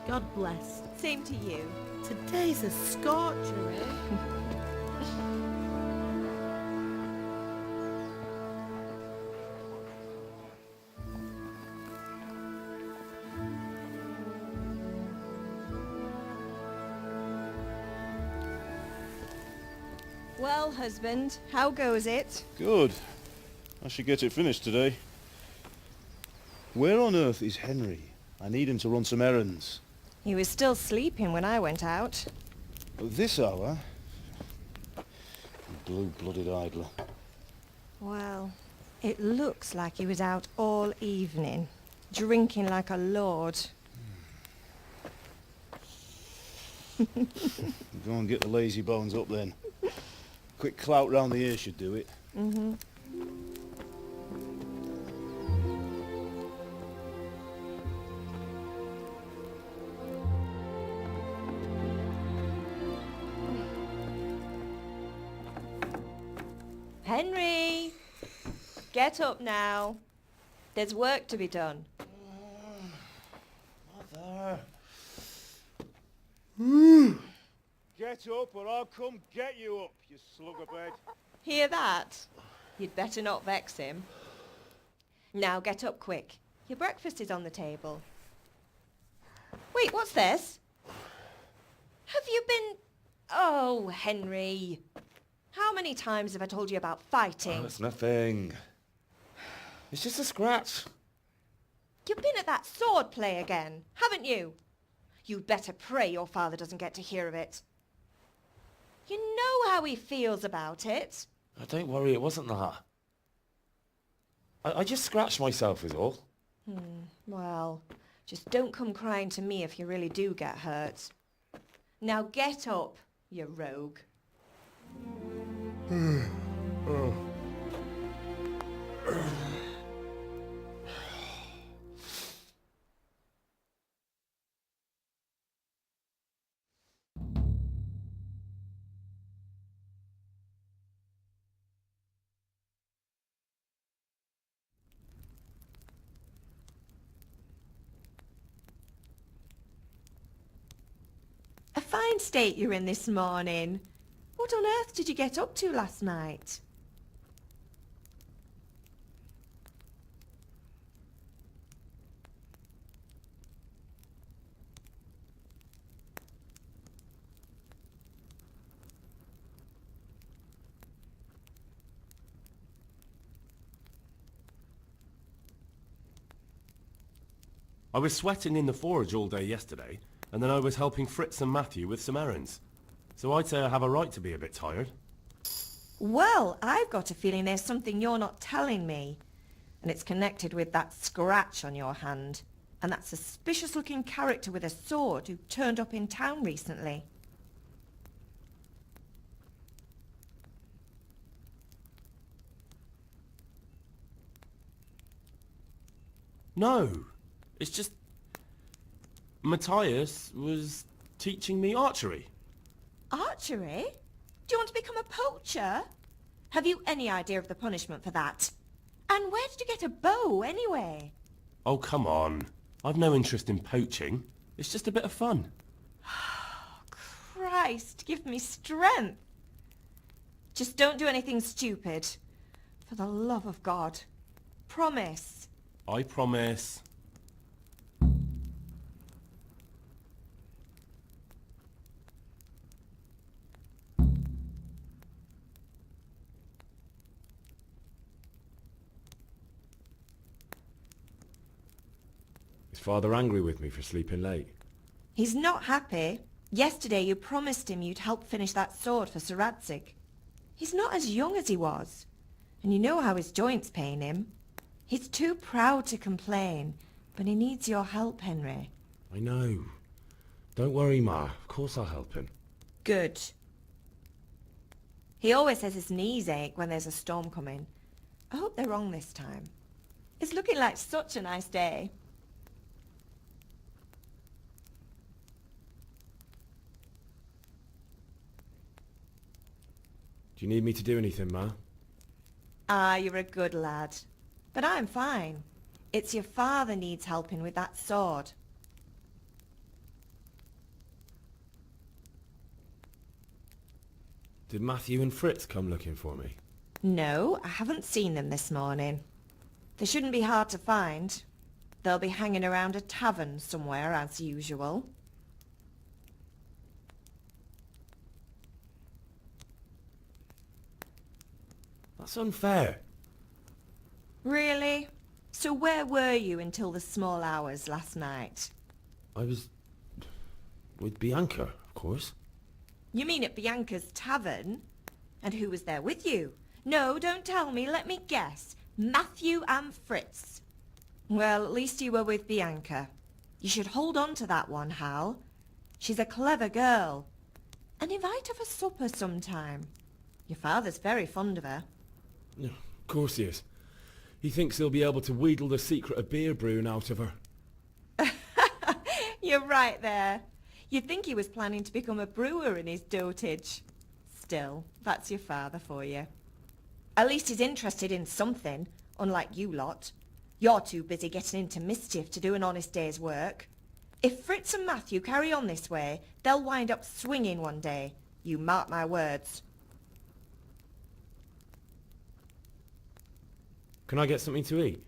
God bless. Same to you. Today's a scorcher, eh? Well, husband, how goes it? Good. I should get it finished today. Where on earth is Henry? I need him to run some errands. He was still sleeping when I went out. At this hour? Blue-blooded idler. Well, it looks like he was out all evening, drinking like a lord. Go and get the lazy bones up then. Quick clout round the ear should do it. Mm-hmm. Henry! Get up now. There's work to be done. Mother. Get up or I'll come get you up, you slugabed. Hear that? You'd better not vex him. Now get up quick. Your breakfast is on the table. Wait, what's this? Have you been... Oh, Henry. How many times have I told you about fighting? Oh, it's nothing. It's just a scratch. You've been at that sword play again, haven't you? You'd better pray your father doesn't get to hear of it. You know how he feels about it. Oh, don't worry, it wasn't that. I just scratched myself is all. Well, just don't come crying to me if you really do get hurt. Now get up, you rogue. A fine state you're in this morning. What on earth did you get up to last night? I was sweating in the forge all day yesterday, and then I was helping Fritz and Matthew with some errands. So I'd say I have a right to be a bit tired. Well, I've got a feeling there's something you're not telling me. And it's connected with that scratch on your hand. And that suspicious-looking character with a sword who turned up in town recently. No, it's just... Matthias was teaching me archery. Archery? Do you want to become a poacher? Have you any idea of the punishment for that? And where did you get a bow, anyway? Oh, come on. I've no interest in poaching. It's just a bit of fun. Christ, give me strength. Just don't do anything stupid. For the love of God. Promise. I promise. Is Father angry with me for sleeping late? He's not happy. Yesterday you promised him you'd help finish that sword for Sir Radzig. He's not as young as he was. And you know how his joints pain him. He's too proud to complain, but he needs your help, Henry. I know. Don't worry, Ma. Of course I'll help him. Good. He always says his knees ache when there's a storm coming. I hope they're wrong this time. It's looking like such a nice day. Do you need me to do anything, Ma? Ah, you're a good lad. But I'm fine. It's your father needs helping with that sword. Did Matthew and Fritz come looking for me? No, I haven't seen them this morning. They shouldn't be hard to find. They'll be hanging around a tavern somewhere as usual. That's unfair. Really? So where were you until the small hours last night? I was... with Bianca, of course. You mean at Bianca's tavern? And who was there with you? No, don't tell me, let me guess. Matthew and Fritz. Well, at least you were with Bianca. You should hold on to that one, Hal. She's a clever girl. And invite her for supper sometime. Your father's very fond of her. Yeah, of course he is. He thinks he'll be able to wheedle the secret of beer brewing out of her. You're right there. You'd think he was planning to become a brewer in his dotage. Still, that's your father for you. At least he's interested in something, unlike you lot. You're too busy getting into mischief to do an honest day's work. If Fritz and Matthew carry on this way, they'll wind up swinging one day. You mark my words. Can I get something to eat?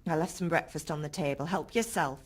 I left some breakfast on the table. Help yourself.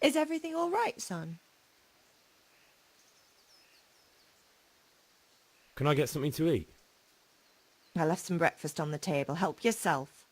Is everything all right, son? Can I get something to eat? I left some breakfast on the table. Help yourself.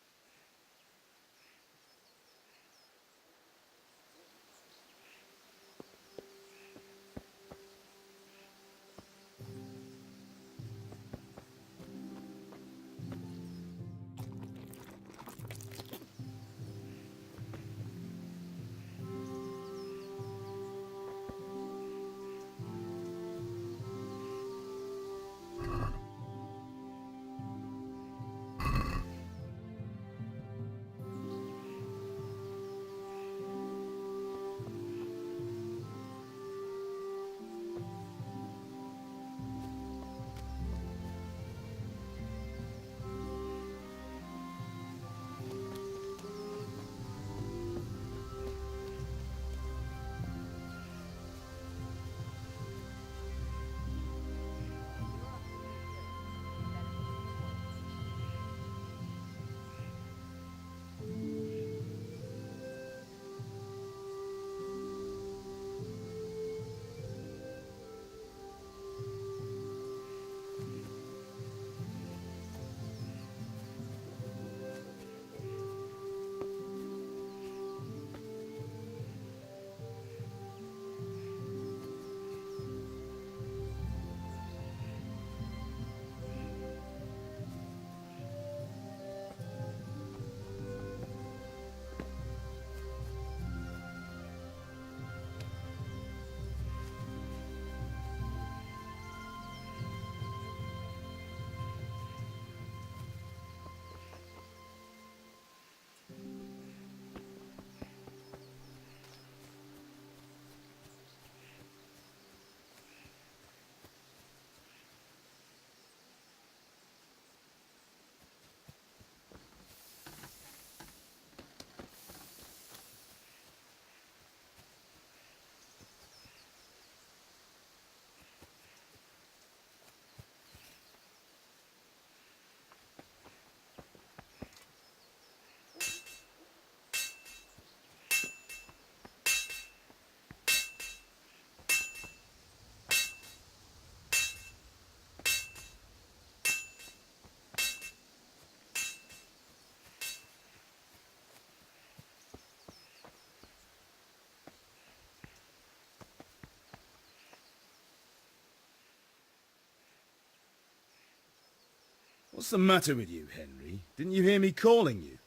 What's the matter with you, Henry? Didn't you hear me calling you?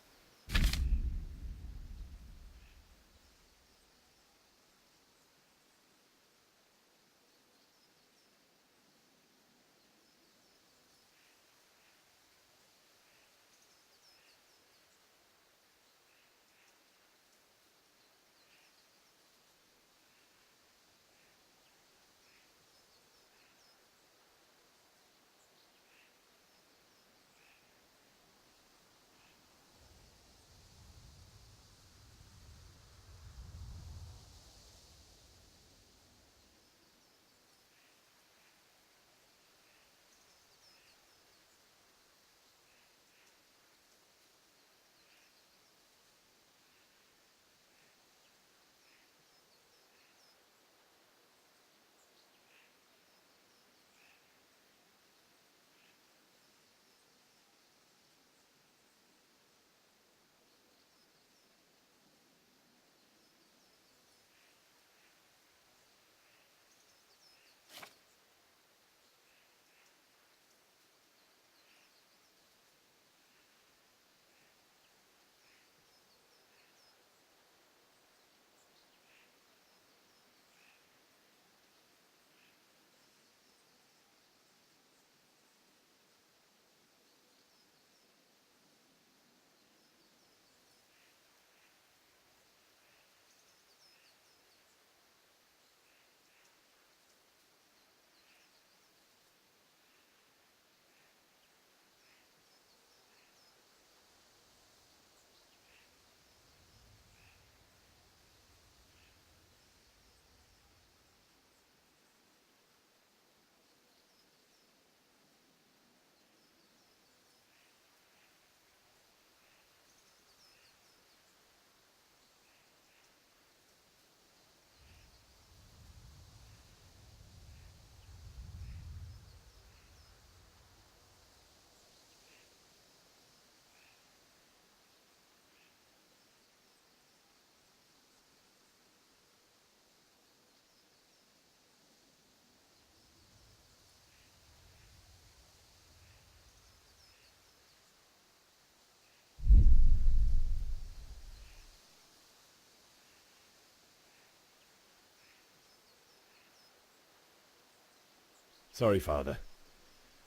Sorry, Father.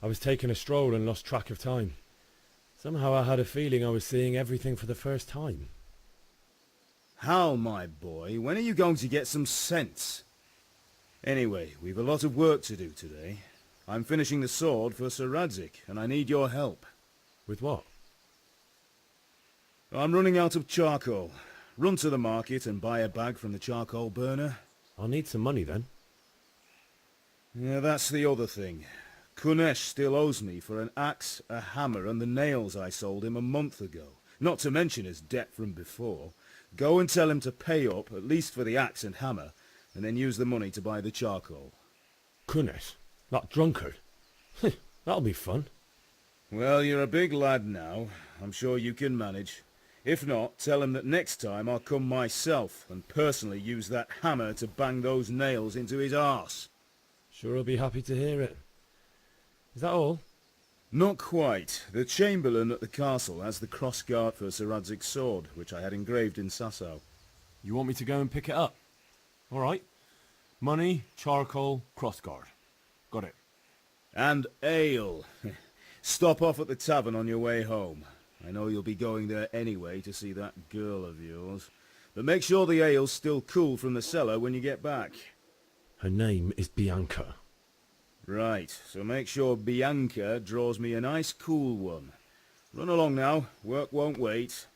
I was taking a stroll and lost track of time. Somehow I had a feeling I was seeing everything for the first time. Hal, my boy, when are you going to get some sense? Anyway, we've a lot of work to do today. I'm finishing the sword for Sir Radzig, and I need your help. With what? I'm running out of charcoal. Run to the market and buy a bag from the charcoal burner. I'll need some money then. Yeah, that's the other thing. Kunesh still owes me for an axe, a hammer, and the nails I sold him a month ago. Not to mention his debt from before. Go and tell him to pay up, at least for the axe and hammer, and then use the money to buy the charcoal. Kunesh? That drunkard? That'll be fun. Well, you're a big lad now. I'm sure you can manage. If not, tell him that next time I'll come myself and personally use that hammer to bang those nails into his arse. Sure he'll be happy to hear it. Is that all? Not quite. The Chamberlain at the castle has the cross-guard for Sir Radzig's sword, which I had engraved in Sasau. You want me to go and pick it up? All right. Money, charcoal, crossguard. Got it. And ale. Stop off at the tavern on your way home. I know you'll be going there anyway to see that girl of yours. But make sure the ale's still cool from the cellar when you get back. Her name is Bianca. Right, so make sure Bianca draws me a nice cool one. Run along now, work won't wait.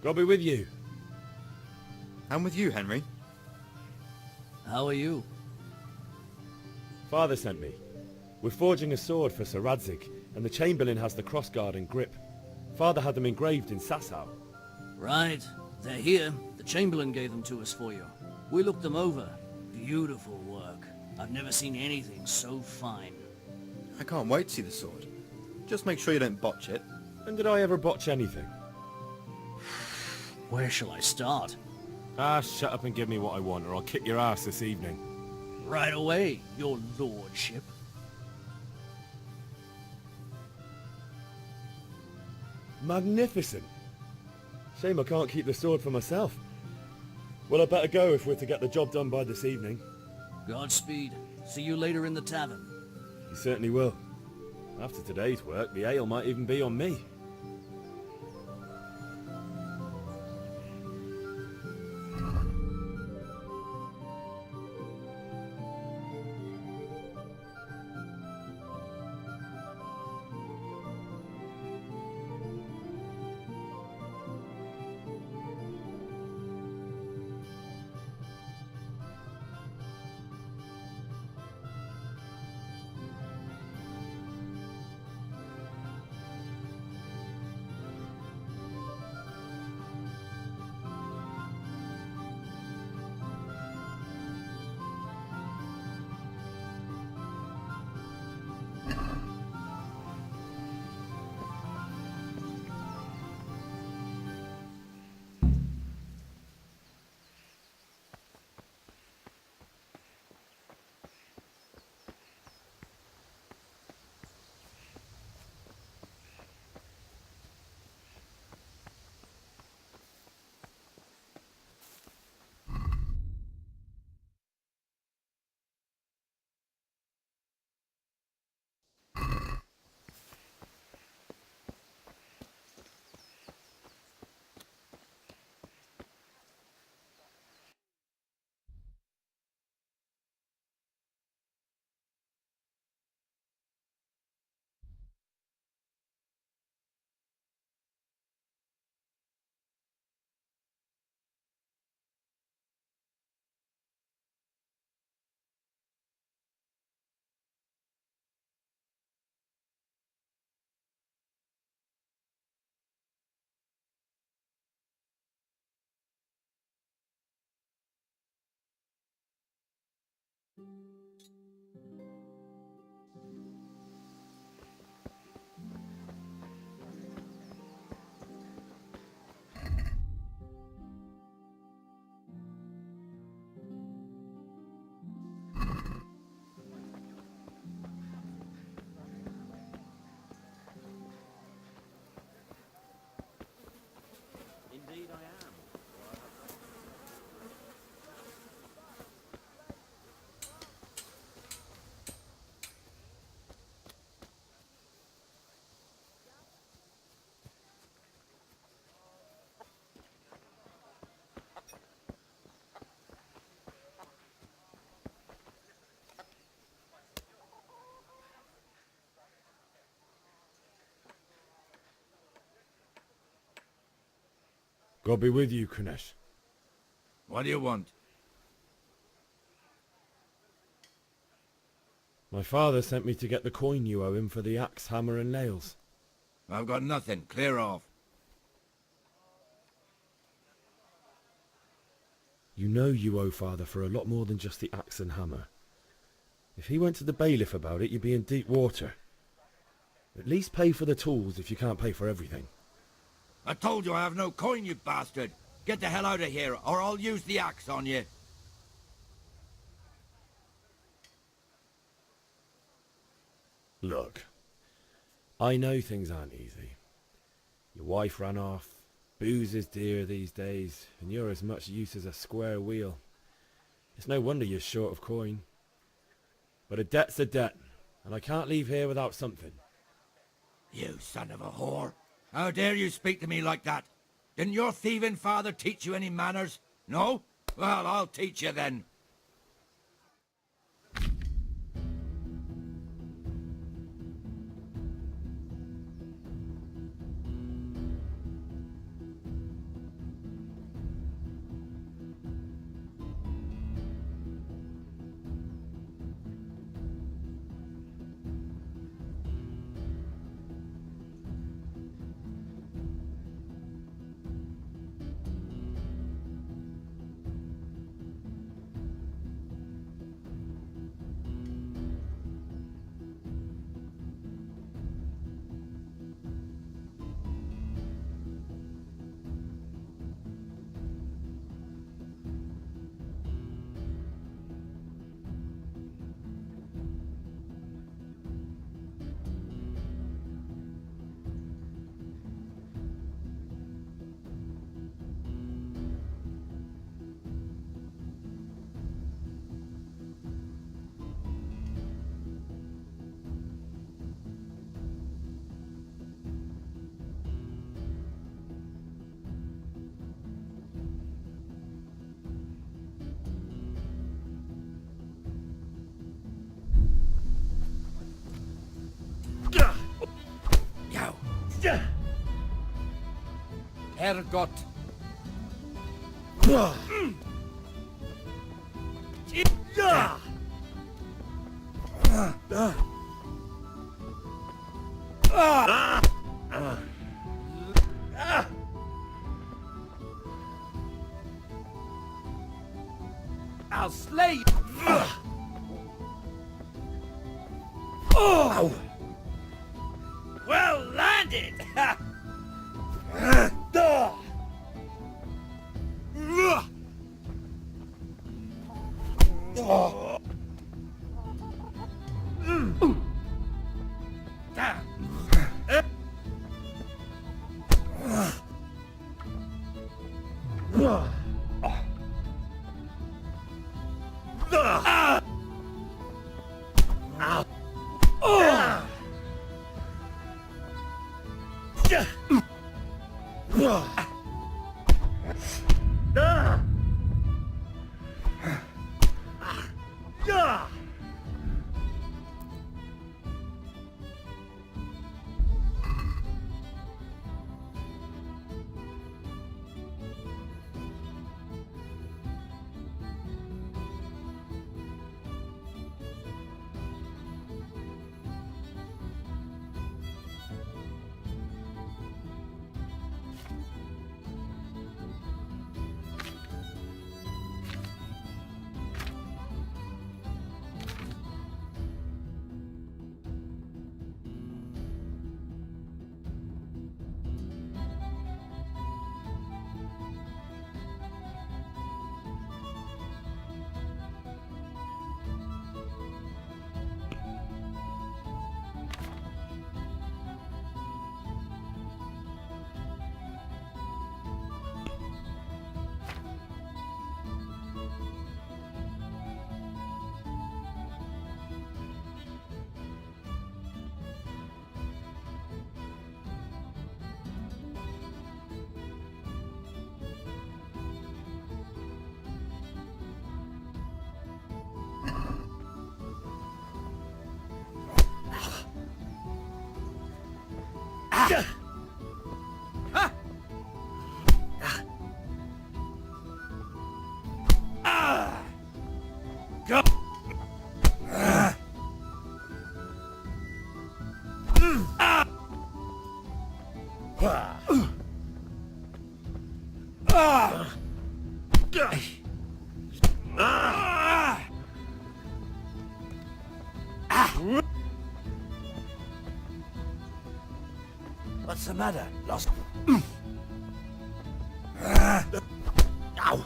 God be with you. I'm with you, Henry. How are you? Father sent me. We're forging a sword for Sir Radzig, and the Chamberlain has the crossguard and grip. Father had them engraved in Sasau. Right. They're here. The Chamberlain gave them to us for you. We looked them over. Beautiful work. I've never seen anything so fine. I can't wait to see the sword. Just make sure you don't botch it. When did I ever botch anything? Where shall I start? Ah, shut up and give me what I want, or I'll kick your ass this evening. Right away, your lordship. Magnificent. Shame I can't keep the sword for myself. Well, I better go if we're to get the job done by this evening. Godspeed. See you later in the tavern. You certainly will. After today's work, the ale might even be on me. Indeed I am. God be with you, Kunesh. What do you want? My father sent me to get the coin you owe him for the axe, hammer and nails. I've got nothing. Clear off. You know you owe father for a lot more than just the axe and hammer. If he went to the bailiff about it, you'd be in deep water. At least pay for the tools if you can't pay for everything. I told you I have no coin, you bastard. Get the hell out of here, or I'll use the axe on you. Look, I know things aren't easy. Your wife ran off, booze is dear these days, and you're as much use as a square wheel. It's no wonder you're short of coin. But a debt's a debt, and I can't leave here without something. You son of a whore. How dare you speak to me like that? Didn't your thieving father teach you any manners? No? Well, I'll teach you then. Herrgott. I'll slay you. Oh! Well landed! What's the matter? Lost... Ow!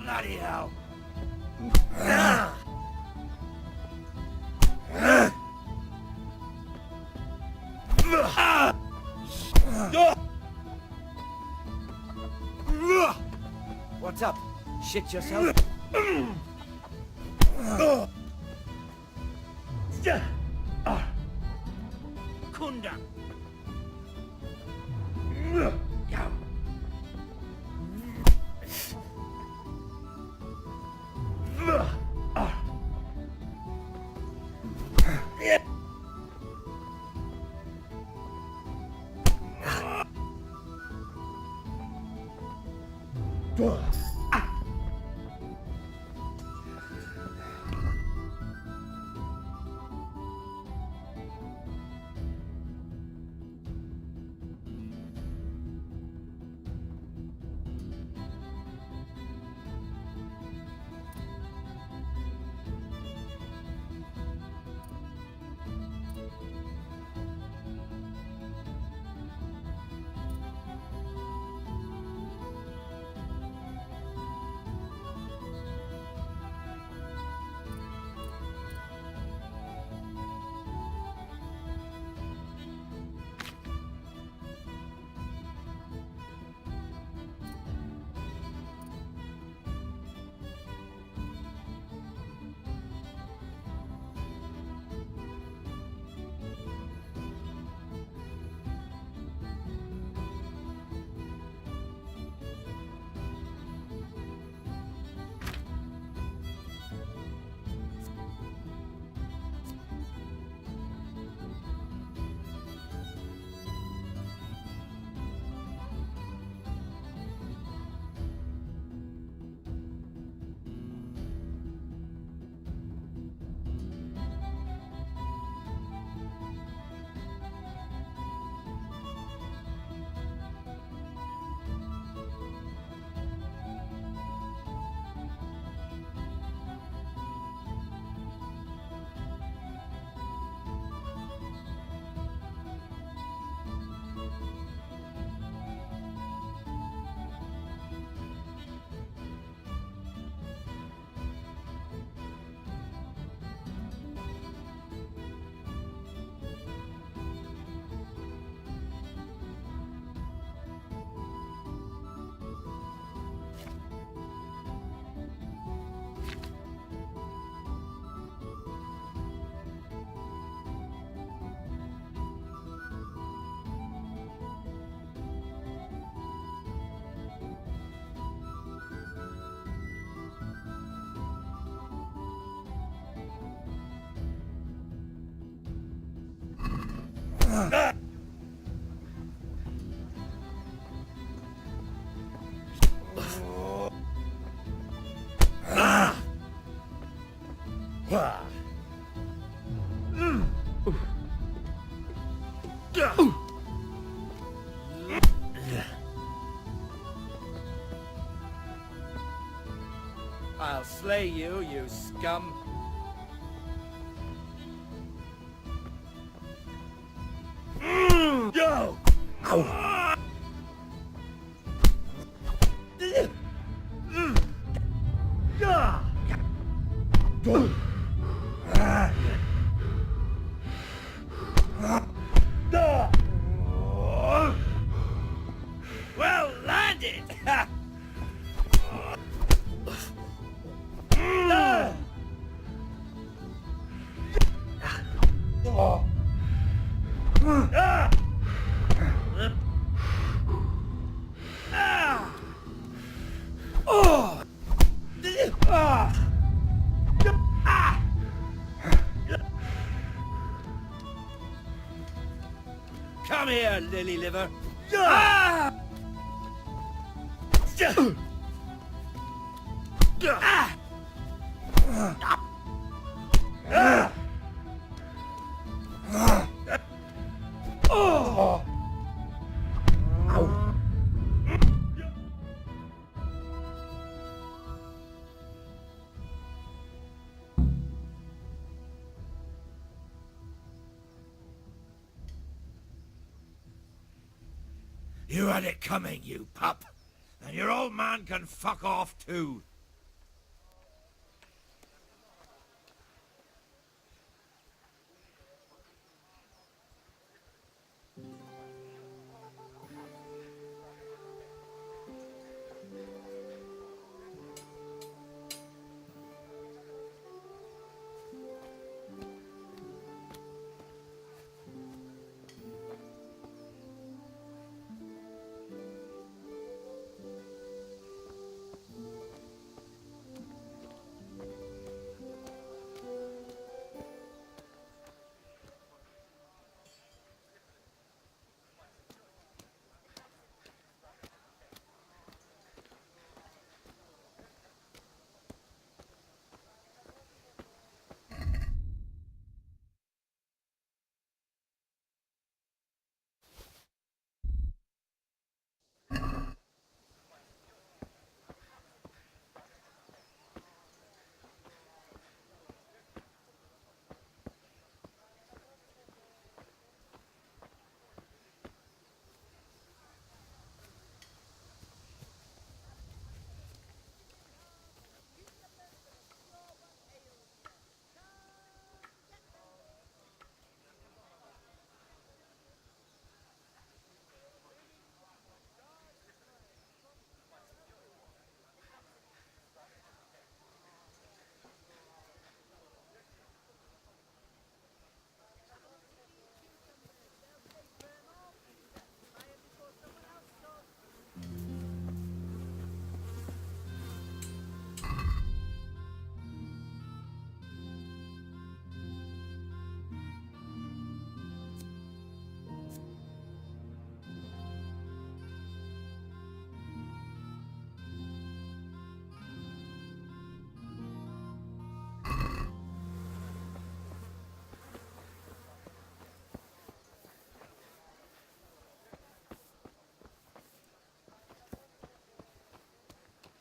Bloody hell! What's up? Shit yourself? Kunda! I'll slay you, you scum. Go! Well landed! Come here, lily liver. You had it coming, you pup. And your old man can fuck off too.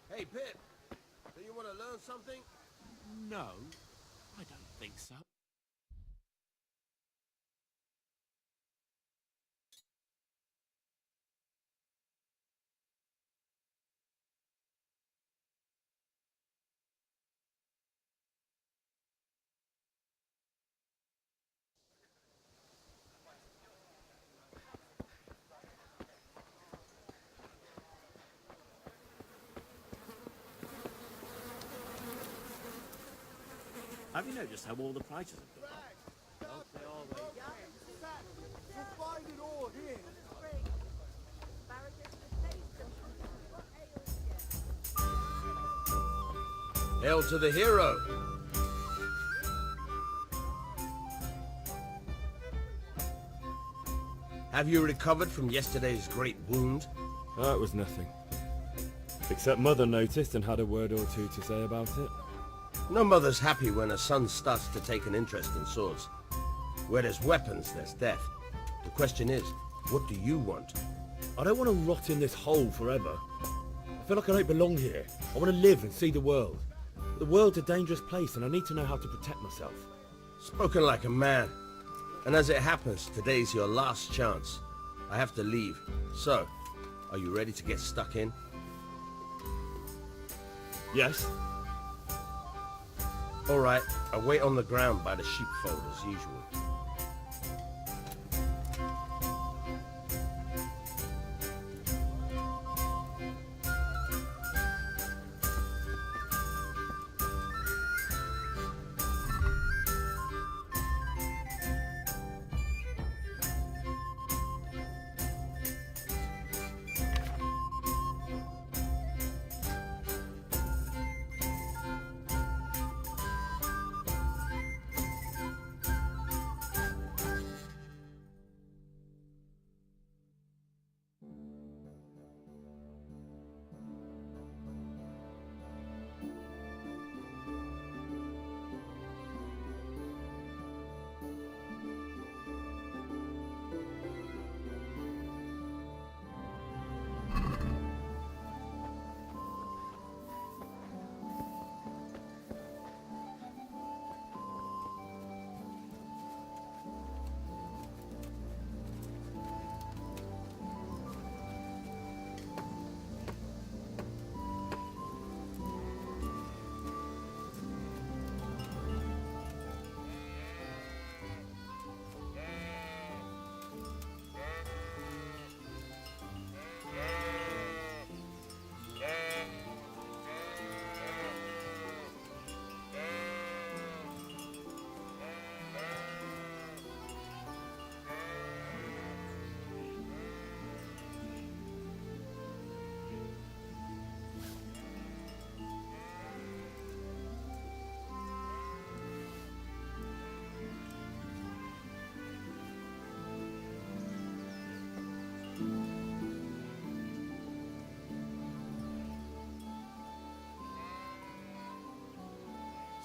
Hey, Pip, do you want to learn something? No, I don't think so. Have you noticed how all the prices have gone up? Hail to the hero! Have you recovered from yesterday's great wound? Oh, it was nothing. Except Mother noticed and had a word or two to say about it. No mother's happy when her son starts to take an interest in swords. Where there's weapons, there's death. The question is, what do you want? I don't want to rot in this hole forever. I feel like I don't belong here. I want to live and see the world. The world's a dangerous place and I need to know how to protect myself. Spoken like a man. And as it happens, today's your last chance. I have to leave. So, are you ready to get stuck in? Yes? Alright, I wait on the ground by the sheepfold as usual.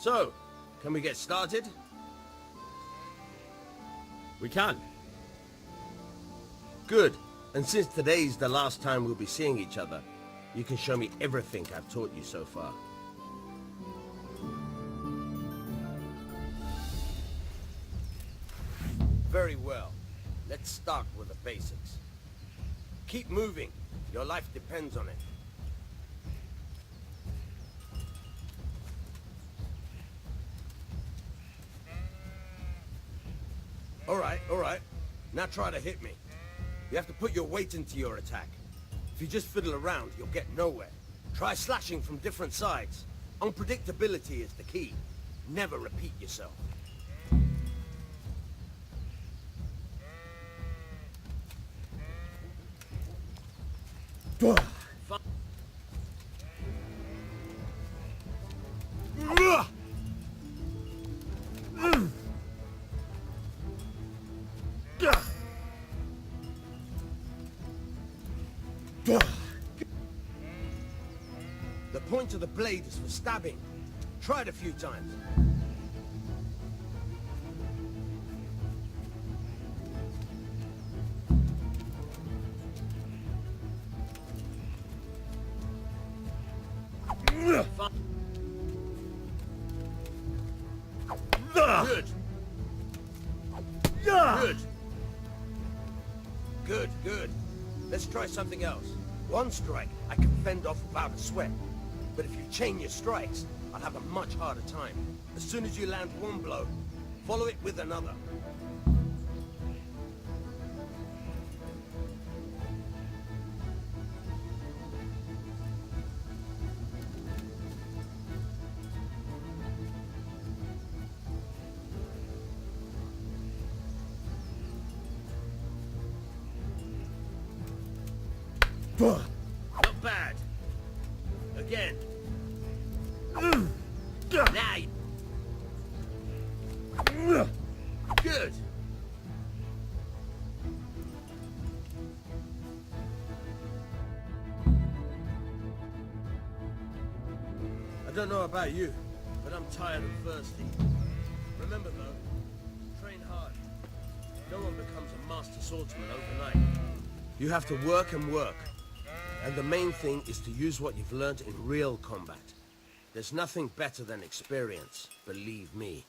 So, can we get started? We can. Good. And since today's the last time we'll be seeing each other, you can show me everything I've taught you so far. Very well. Let's start with the basics. Keep moving. Your life depends on it. All right. Now try to hit me. You have to put your weight into your attack. If you just fiddle around, you'll get nowhere. Try slashing from different sides. Unpredictability is the key. Never repeat yourself. The point of the blade is for stabbing. Try it a few times. Good. Good. Let's try something else. One strike, I can fend off without a sweat. But if you chain your strikes, I'll have a much harder time. As soon as you land one blow, follow it with another. Not bad. Again. Now Good. don't know about you, but I'm tired and thirsty. Remember though, train hard. No one becomes a master swordsman overnight. You have to work and work. And the main thing is to use what you've learned in real combat. There's nothing better than experience, believe me.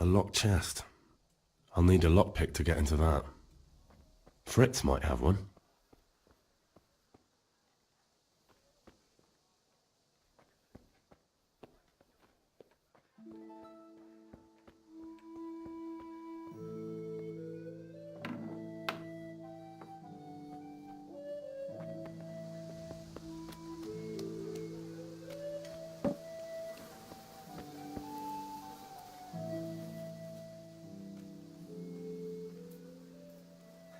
A locked chest. I'll need a lockpick to get into that. Fritz might have one.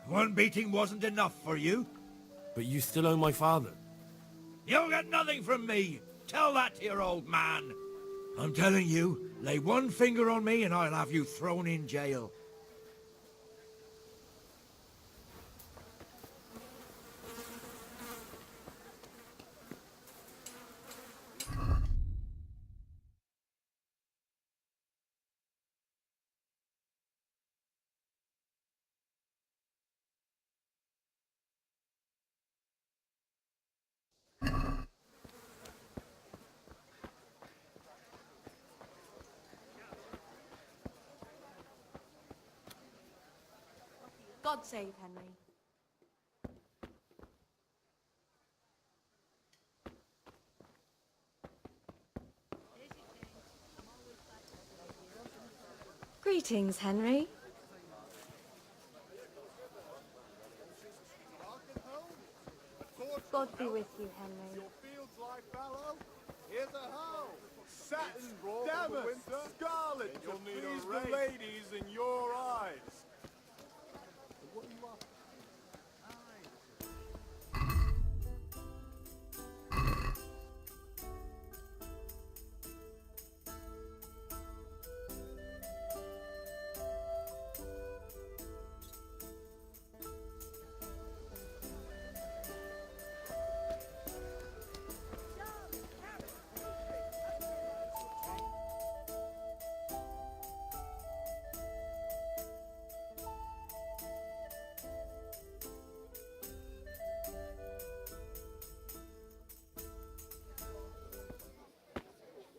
One beating wasn't enough for you? But you still owe my father. You'll get nothing from me. Tell that to your old man. I'm telling you, lay one finger on me and I'll have you thrown in jail. God save Henry. Greetings, Henry. God be with you, Henry. Fields lie fallow. Here's a hoe. Satin, damask, scarlet. You'll need the ladies in your eyes.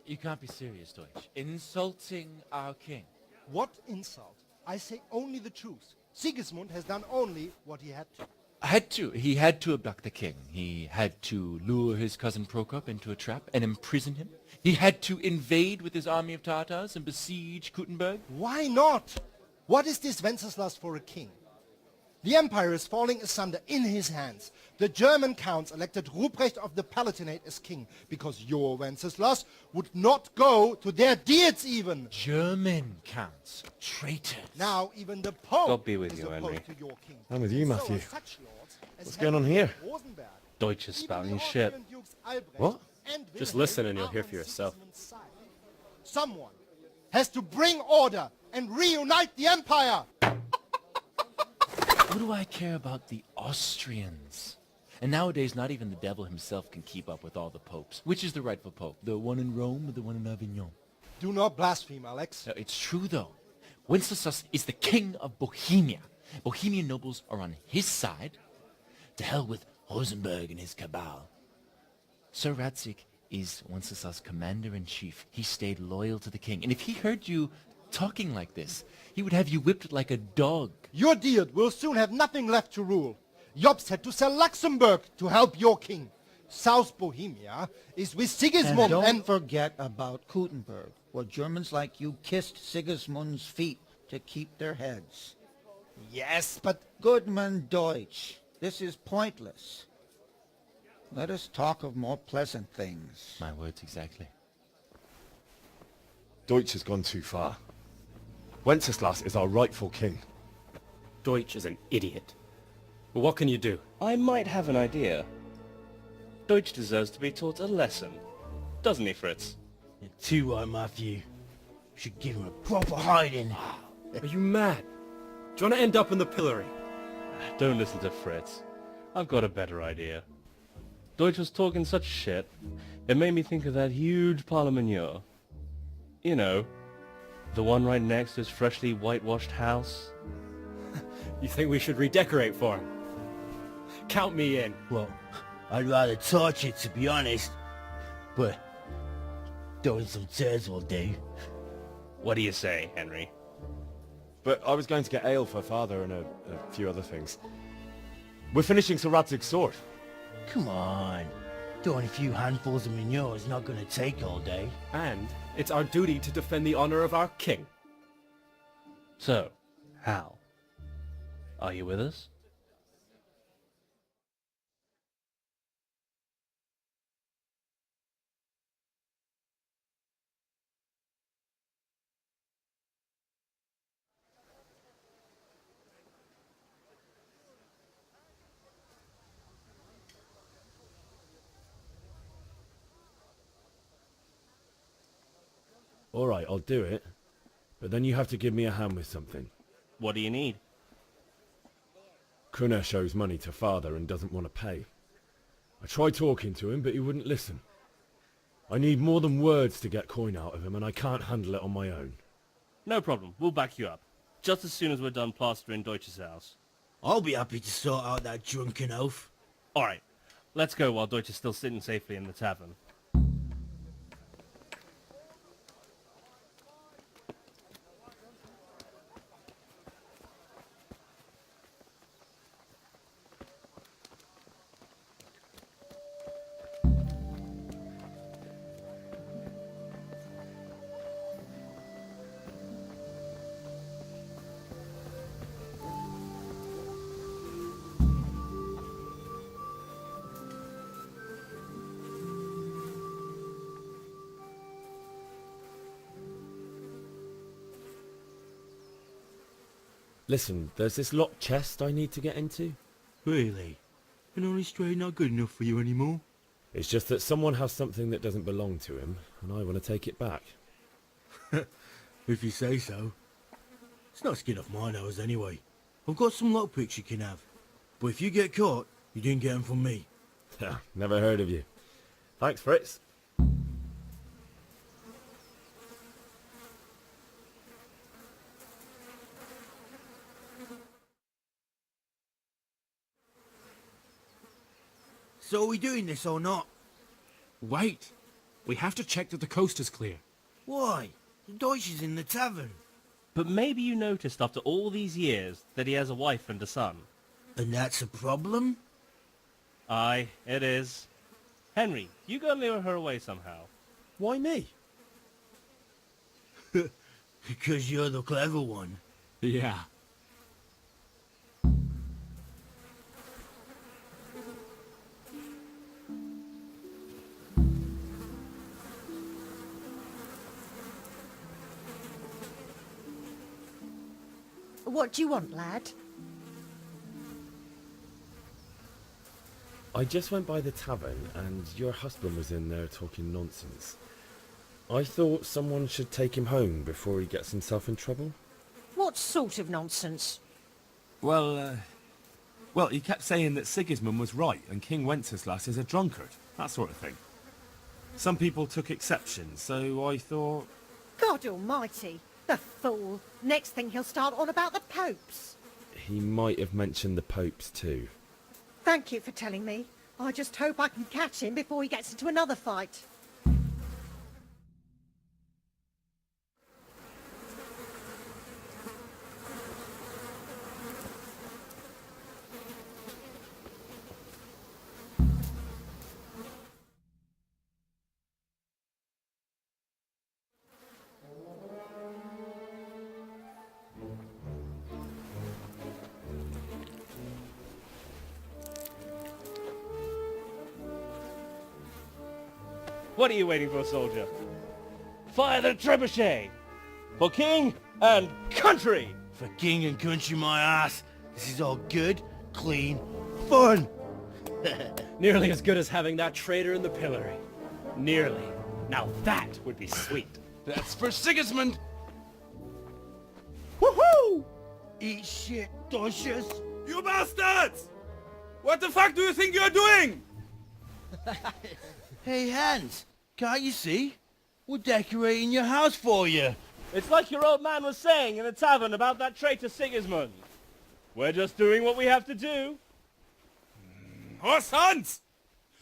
You can't be serious, Deutsch. Insulting our king. What insult? I say only the truth. Sigismund has done only what he had to. He had to abduct the king. He had to lure his cousin Prokop into a trap and imprison him. He had to invade with his army of Tatars and besiege Kuttenberg. Why not? What is this Wenceslas for a king? The empire is falling asunder in his hands. The German counts elected Ruprecht of the Palatinate as king because your Wenceslas would not go to their deeds even. German counts. Traitors. Now even the Pope God be with is you, opposed Henry. to your king. I'm with you, So Matthew. are such lords as What's going on here? Rosenberg. Deutsch is Even spouting the shit. Austrian dukes Albrecht What? and Just Wilhelm listen and you'll are hear on for yourself. Sigismund's side. Someone has to bring order and reunite the empire. What do I care about the Austrians? And nowadays, not even the devil himself can keep up with all the popes. Which is the rightful pope? The one in Rome or the one in Avignon? Do not blaspheme, Alex. No, it's true, though. Wenceslas is the king of Bohemia. Bohemian nobles are on his side. To hell with Rosenberg and his cabal. Sir Radzig is Wenceslas' commander-in-chief. He stayed loyal to the king. And if he heard you talking like this, he would have you whipped like a dog. Your Diet will soon have nothing left to rule. Jobst had to sell Luxembourg to help your king. South Bohemia is with Sigismund And don't forget about Kuttenberg, where Germans like you kissed Sigismund's feet to keep their heads. Yes, but... Goodman Deutsch, this is pointless. Let us talk of more pleasant things. My words exactly. Deutsch has gone too far. Wenceslas is our rightful king. Deutsch is an idiot. But what can you do? I might have an idea. Deutsch deserves to be taught a lesson. Doesn't he, Fritz? You're too right, Matthew. Should give him a proper hiding. Are you mad? Do you want to end up in the pillory? Don't listen to Fritz. I've got a better idea. Deutsch was talking such shit, it made me think of that huge parliament. You know, the one right next to his freshly whitewashed house. You think we should redecorate for him? Count me in. Well, I'd rather torch it, to be honest. But throwing some tears will do. What do you say, Henry? But I was going to get ale for father and a few other things. We're finishing Sir Radzig's sword. Come on. Throwing a few handfuls of manure is not going to take all day. And it's our duty to defend the honor of our king. So, Hal, are you with us? All right, I'll do it. But then you have to give me a hand with something. What do you need? Kunesh owes money to father and doesn't want to pay. I tried talking to him, but he wouldn't listen. I need more than words to get coin out of him, and I can't handle it on my own. No problem. We'll back you up. Just as soon as we're done plastering Deutsch's house. I'll be happy to sort out that drunken oaf. Alright, let's go while Deutsch is still sitting safely in the tavern. Listen, there's this locked chest I need to get into. Really? And only straight not good enough for you anymore? It's just that someone has something that doesn't belong to him, and I want to take it back. If you say so. It's not skin off my nose anyway. I've got some lockpicks you can have. But if you get caught, you didn't get them from me. Never heard of you. Thanks, Fritz. So are we doing this or not? Wait. We have to check that the coast is clear. Why? The Deutsch is in the tavern. But maybe you noticed after all these years that he has a wife and a son. And that's a problem? Aye, it is. Henry, you go lure her away somehow. Why me? Because you're the clever one. Yeah. What do you want, lad? I just went by the tavern and your husband was in there talking nonsense. I thought someone should take him home before he gets himself in trouble. What sort of nonsense? Well, he kept saying that Sigismund was right and King Wenceslas is a drunkard, that sort of thing. Some people took exception, so I thought... God almighty! The fool! Next thing he'll start on about the popes. He might have mentioned the popes too. Thank you for telling me. I just hope I can catch him before he gets into another fight. What are you waiting for, soldier? Fire the trebuchet! For king and country! For king and country, my ass. This is all good, clean, fun. Nearly as good as having that traitor in the pillory. Nearly. Now that would be sweet. That's for Sigismund! Woohoo! Eat shit, Deutsches. You bastards! What the fuck do you think you're doing? Hey, Hans, can't you see? We're decorating your house for you. It's like your old man was saying in the tavern about that traitor Sigismund. We're just doing what we have to do. Oh, sons!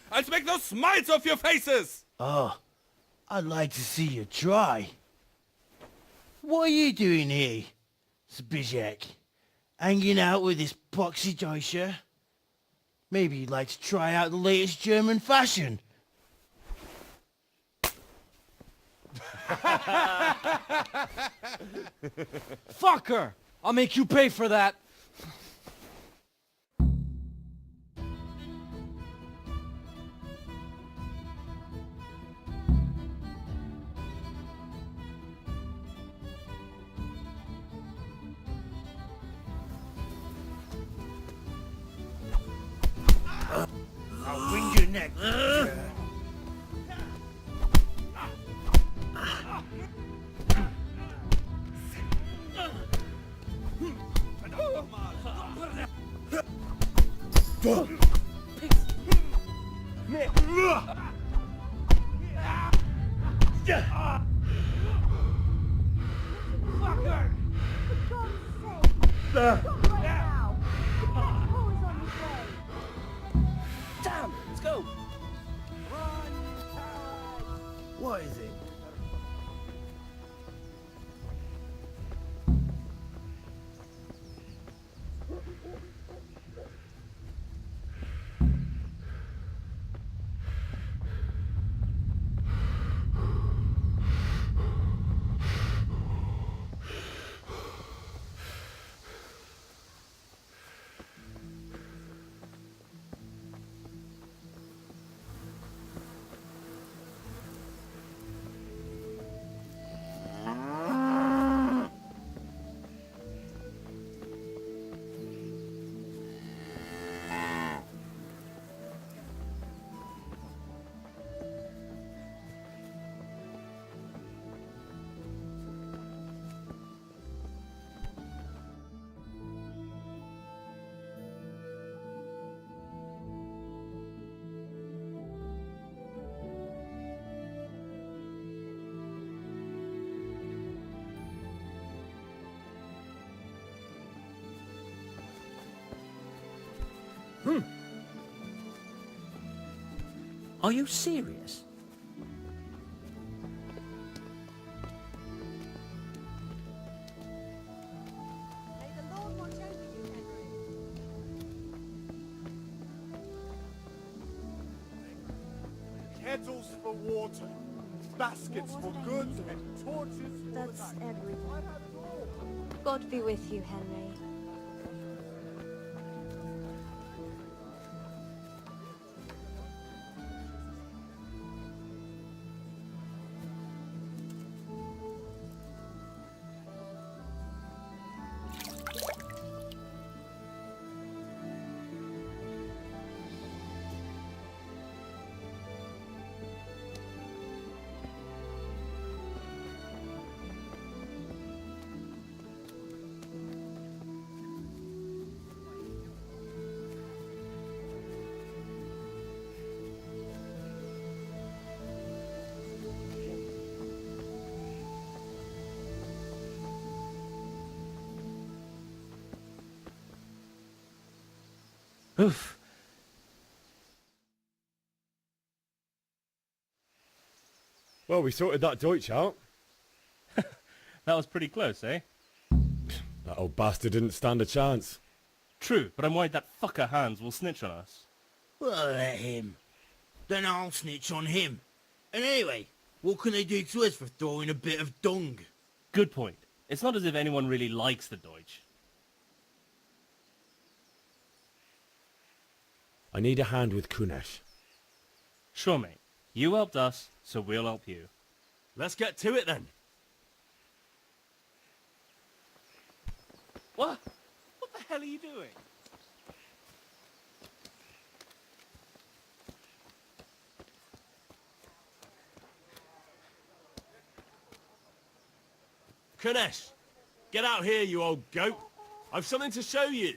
I'll make those smiles off your faces! Oh, I'd like to see you try. What are you doing here, Zbigniew? Hanging out with this poxy Deutscher? Maybe you'd like to try out the latest German fashion. Fucker! I'll make you pay for that. I'll wring your neck. Damn! Let's go! What is it? Are you serious? kettles for water, baskets for goods, and torches for That's the night. everything. God be with you, Henry. Oof. Well, we sorted that Deutsch out. That was pretty close, eh? That old bastard didn't stand a chance. True, but I'm worried that fucker Hans will snitch on us. Well, let him. Then I'll snitch on him. And anyway, what can they do to us for throwing a bit of dung? Good point. It's not as if anyone really likes the Deutsch. I need a hand with Kunesh. Sure, mate. You helped us, so we'll help you. Let's get to it then. What? What the hell are you doing? Kunesh, get out here, you old goat. I've something to show you.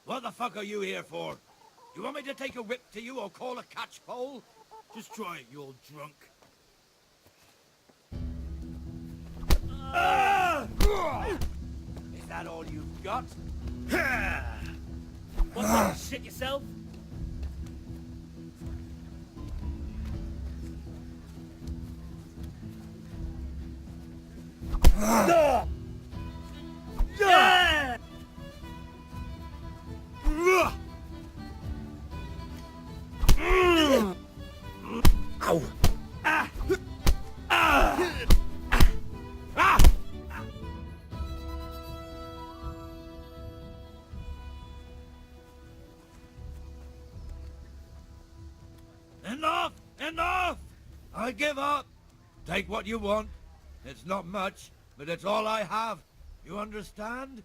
What the fuck are you here for? You want me to take a whip to you or call a catchpole? Just try it, you old drunk. Is that all you've got? What's that, shit yourself? Enough! Enough! I give up. Take what you want. It's not much, but it's all I have. You understand?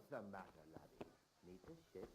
What's the matter, laddie? Need to shit?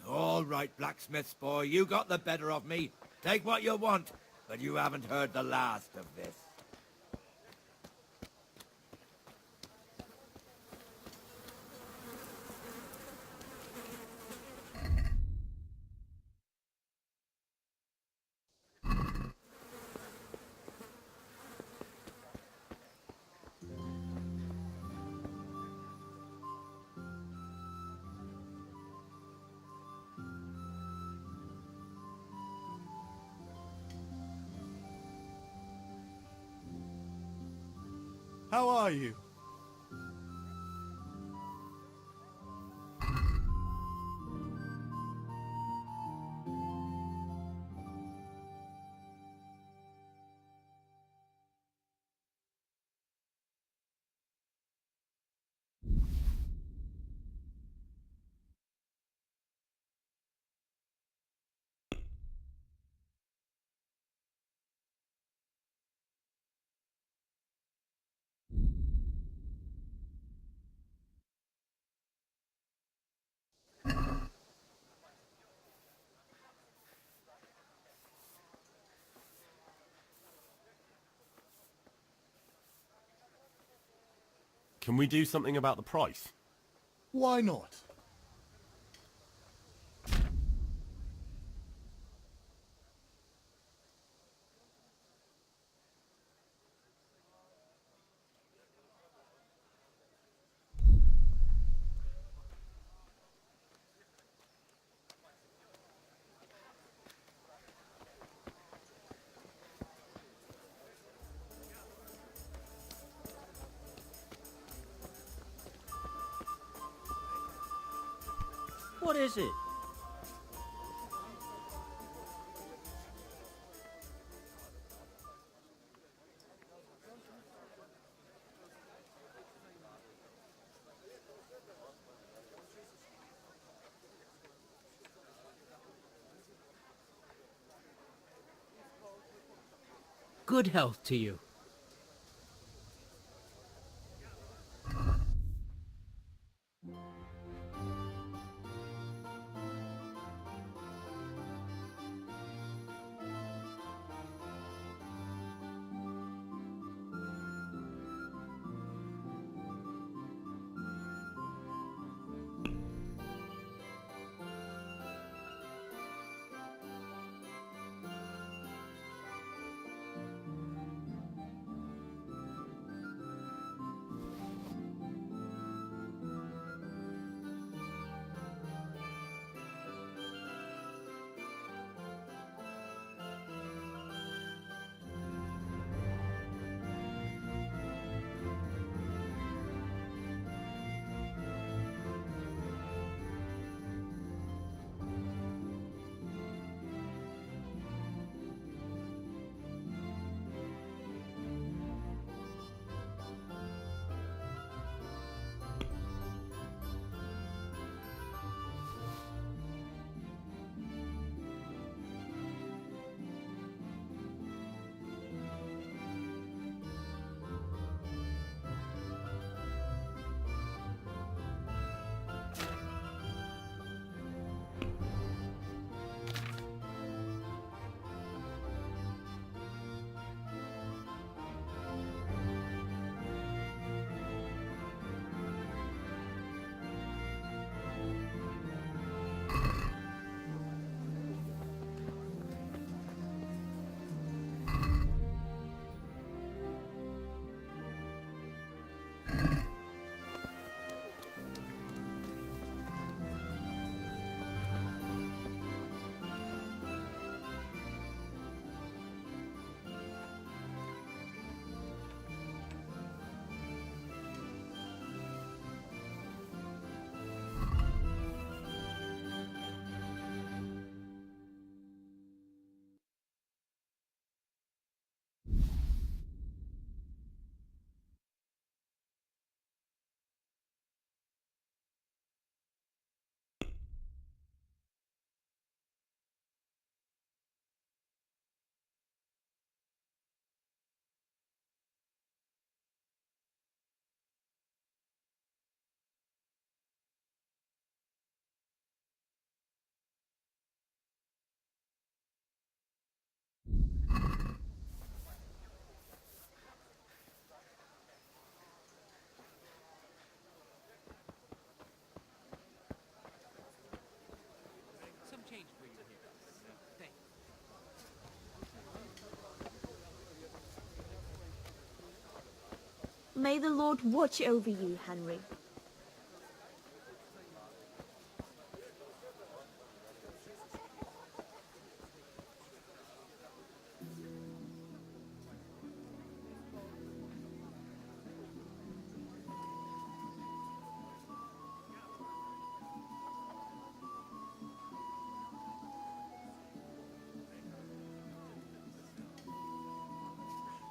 All right, blacksmith's boy, you got the better of me. Take what you want, but you haven't heard the last of this. How are you? Can we do something about the price? Why not? What is it? Good health to you. May the Lord watch over you, Henry.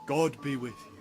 God be with you.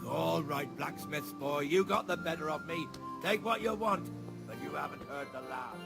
All right, blacksmith's boy, you got the better of me. Take what you want, but you haven't heard the last.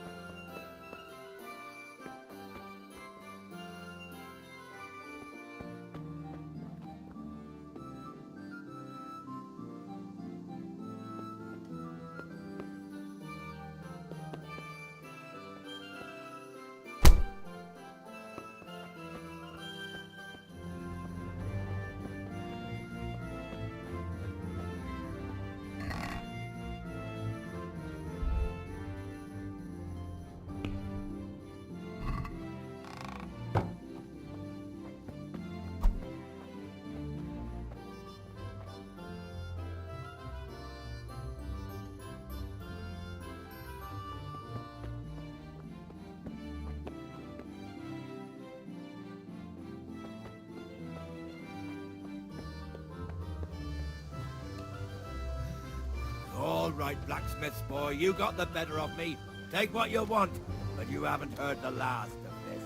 All right, blacksmith's boy, you got the better of me. Take what you want, but you haven't heard the last of this.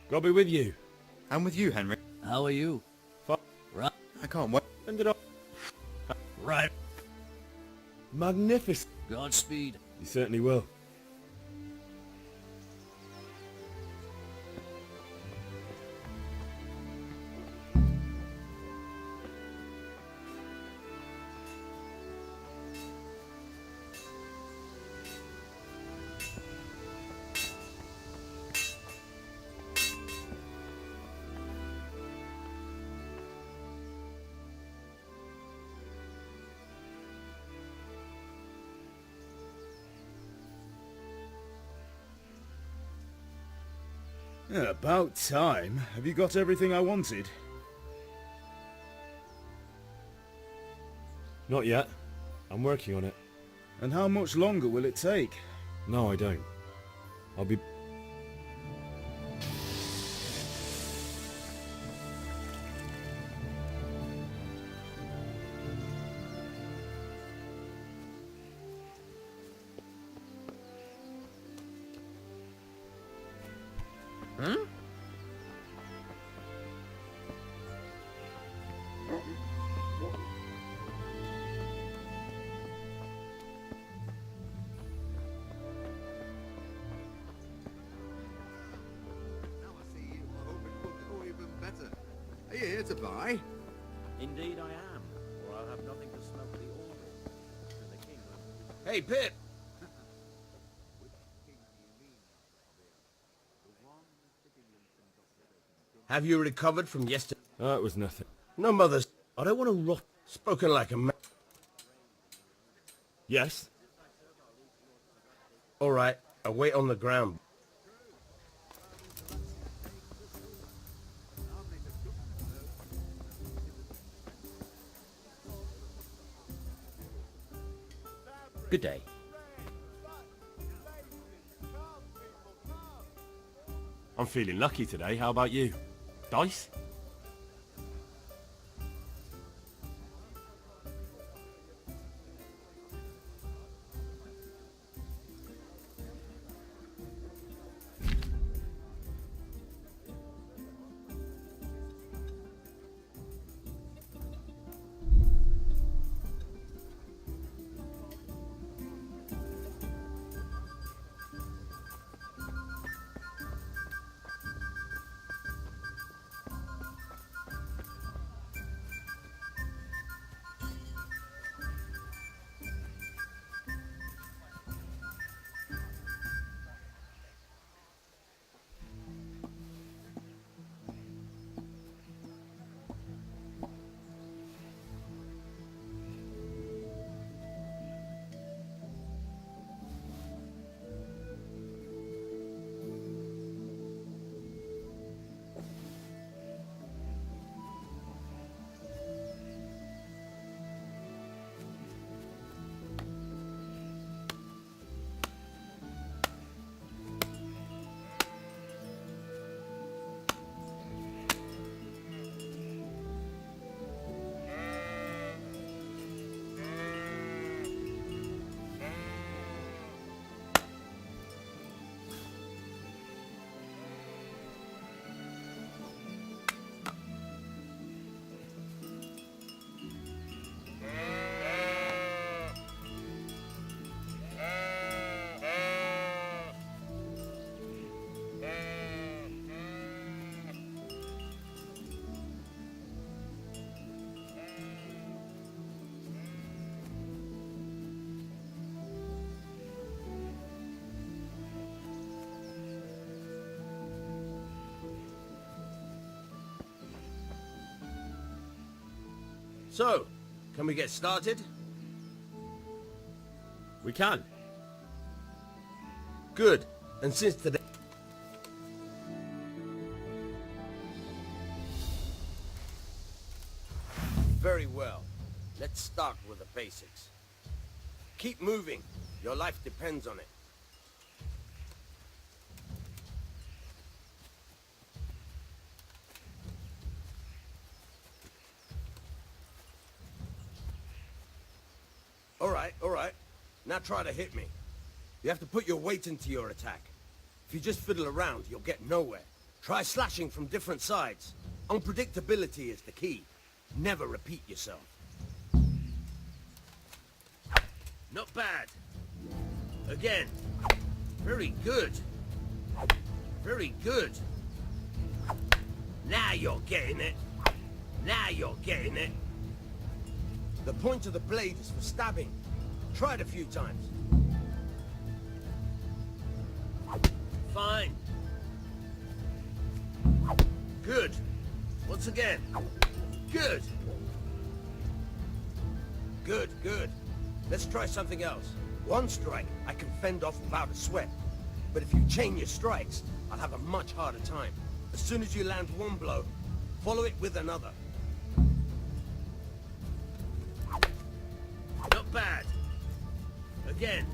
God be with you. And with you, Henry. How are you? Right. I can't wait. Ended up Right. magnificent. Godspeed. You certainly will. Yeah, about time. Have you got everything I wanted? Not yet. I'm working on it. And how much longer will it take? No, I don't. I'll be... Huh? Are you here to buy? Indeed I am, or I'll have nothing to smell the order. To the king. Hey, Pip! Have you recovered from yesterday? It was nothing. No, mothers. I don't want to rot. Spoken like a man. Yes? All right, I wait on the ground. Good day. I'm feeling lucky today. How about you? Dice? So, can we get started? We can. Good. And since today... Very well. Let's start with the basics. Keep moving. Your life depends on it. All right. Now try to hit me. You have to put your weight into your attack. If you just fiddle around, you'll get nowhere. Try slashing from different sides. Unpredictability is the key. Never repeat yourself. Not bad. Again. Very good. Very good. Now you're getting it. Now you're getting it. The point of the blade is for stabbing. Try it a few times. Fine. Good. Once again. Good. Good, good. Let's try something else. One strike I can fend off without a sweat. But if you chain your strikes, I'll have a much harder time. As soon as you land one blow, follow it with another. Not bad. Again.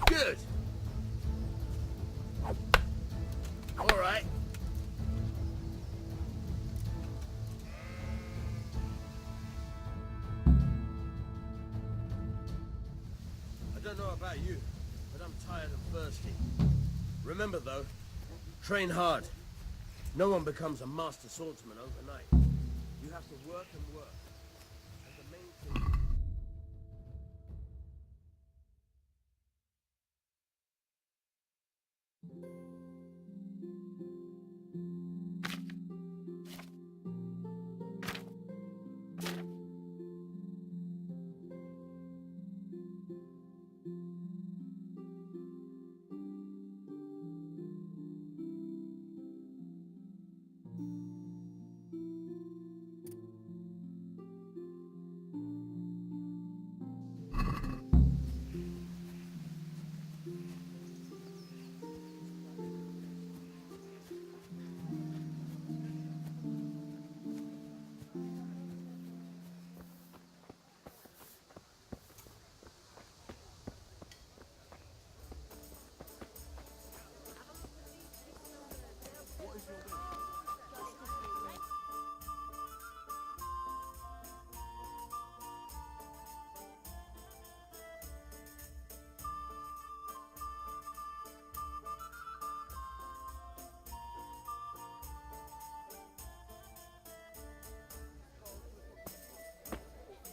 Good. All right. I don't know about you, but I'm tired and thirsty. Remember though, train hard. No one becomes a master swordsman overnight. You have to work and work. And the main thing...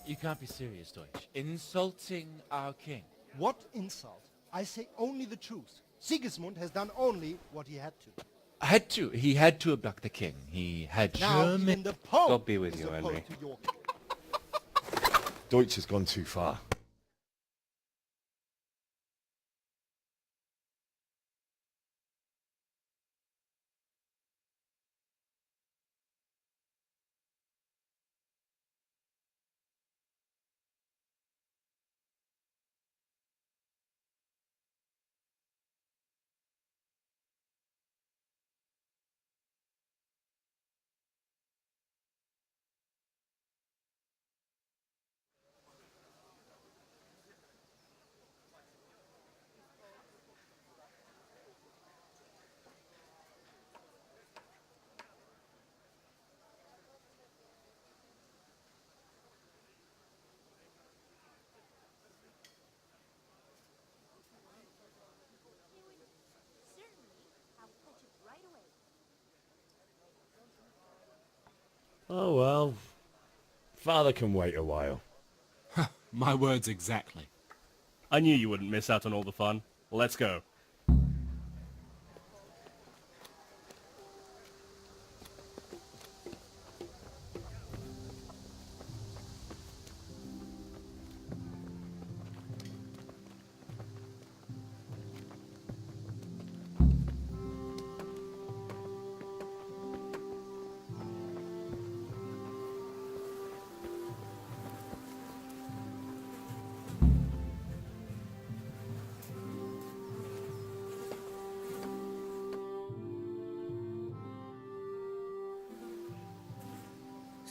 You can't be serious, Deutsch. Insulting our king. What insult? I say only the truth. Sigismund has done only what he had to. Had to. He had to abduct the king. He had Now German... even the Pope God be with is you, opposed Henry. to your Deutsch has gone too far. Oh well. Father can wait a while. My words exactly. I knew you wouldn't miss out on all the fun. Let's go.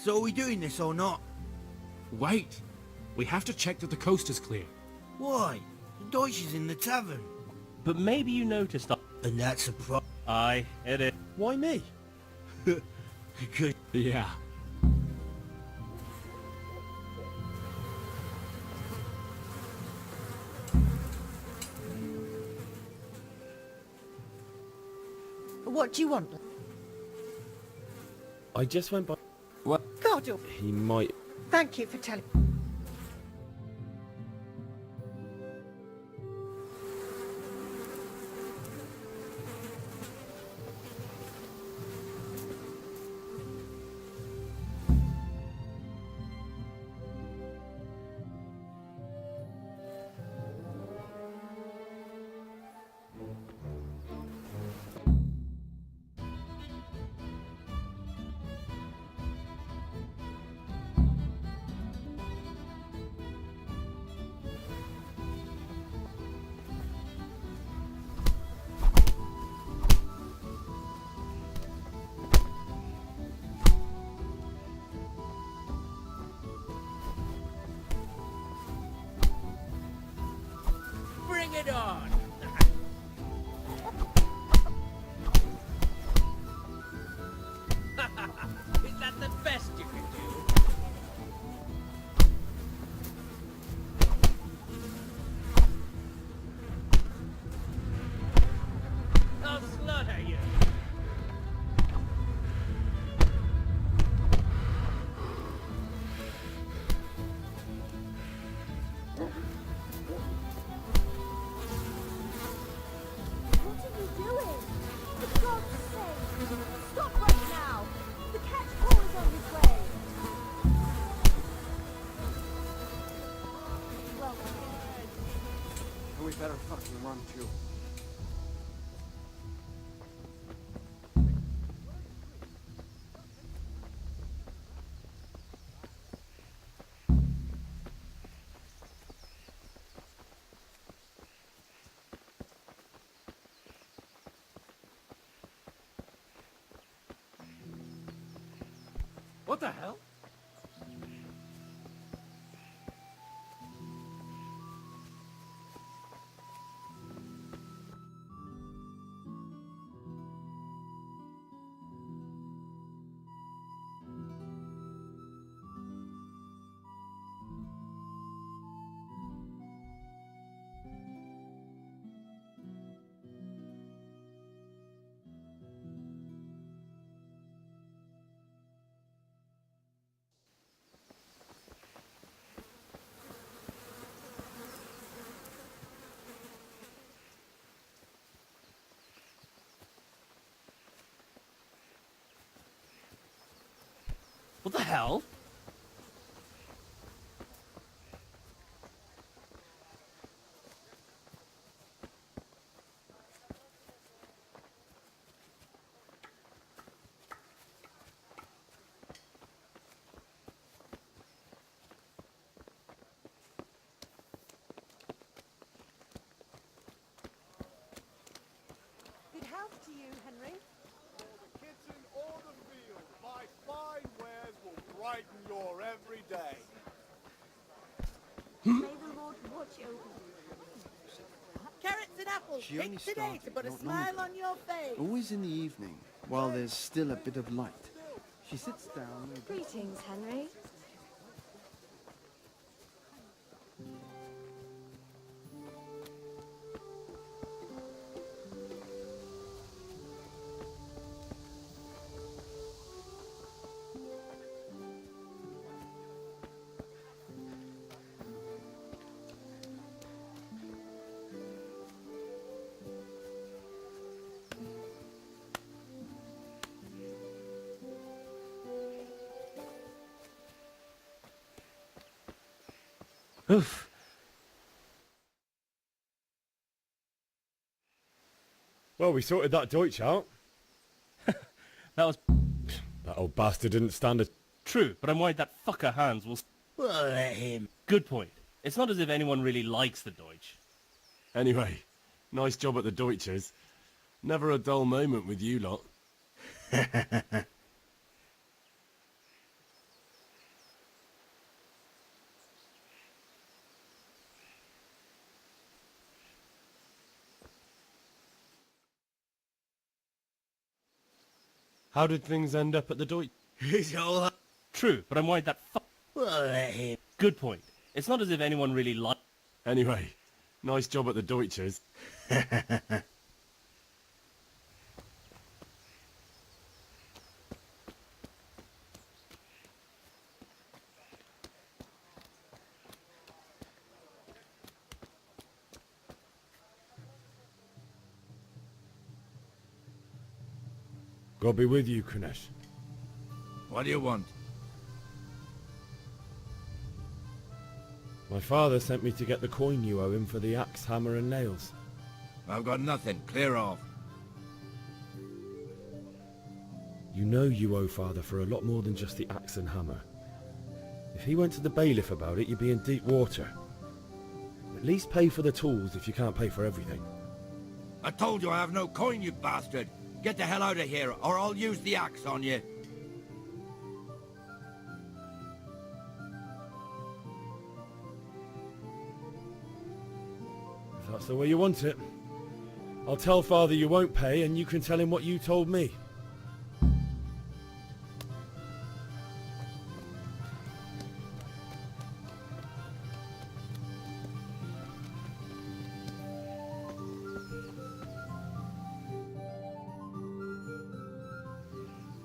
So are we doing this or not? Wait. We have to check that the coast is clear. Why? The Deutsch is in the tavern. But maybe you noticed... And that's a problem. Aye, it is. Why me? Because... Yeah. What do you want? I just went by... What? God, you're... He might... Thank you for telling... Bring it on! Is that the best you can do? I'll slaughter you! What are you doing? For God's sake! Stop right now! The catch call is on his way! Well, And we better fucking run too. What the hell? What the hell? Good health to you, Henry. The kitchen or the field, my fine wares will brighten your every day. may the Lord watch over you. Carrots and apples, She only picked today started to put a not long smile ago. on your face. Always in the evening, while there's still a bit of light. She sits down and... Greetings, Henry. Oof. Well, we sorted that Deutsch out. That was... That old bastard didn't stand a... True, but I'm worried that fucker Hans will... Well, let him. Good point. It's not as if anyone really likes the Deutsch. Anyway, nice job at the Deutschers. Never a dull moment with you lot. How did things end up at the Deutsch? It's all... True, but I'm worried that Well, let him... Good point. It's not as if anyone really liked... Anyway, nice job at the Deutsches. God be with you, Kunesh. What do you want? My father sent me to get the coin you owe him for the axe, hammer and nails. I've got nothing. Clear off. You know you owe father for a lot more than just the axe and hammer. If he went to the bailiff about it, you'd be in deep water. At least pay for the tools if you can't pay for everything. I told you I have no coin, you bastard. Get the hell out of here, or I'll use the axe on you. If that's the way you want it. I'll tell father you won't pay and you can tell him what you told me.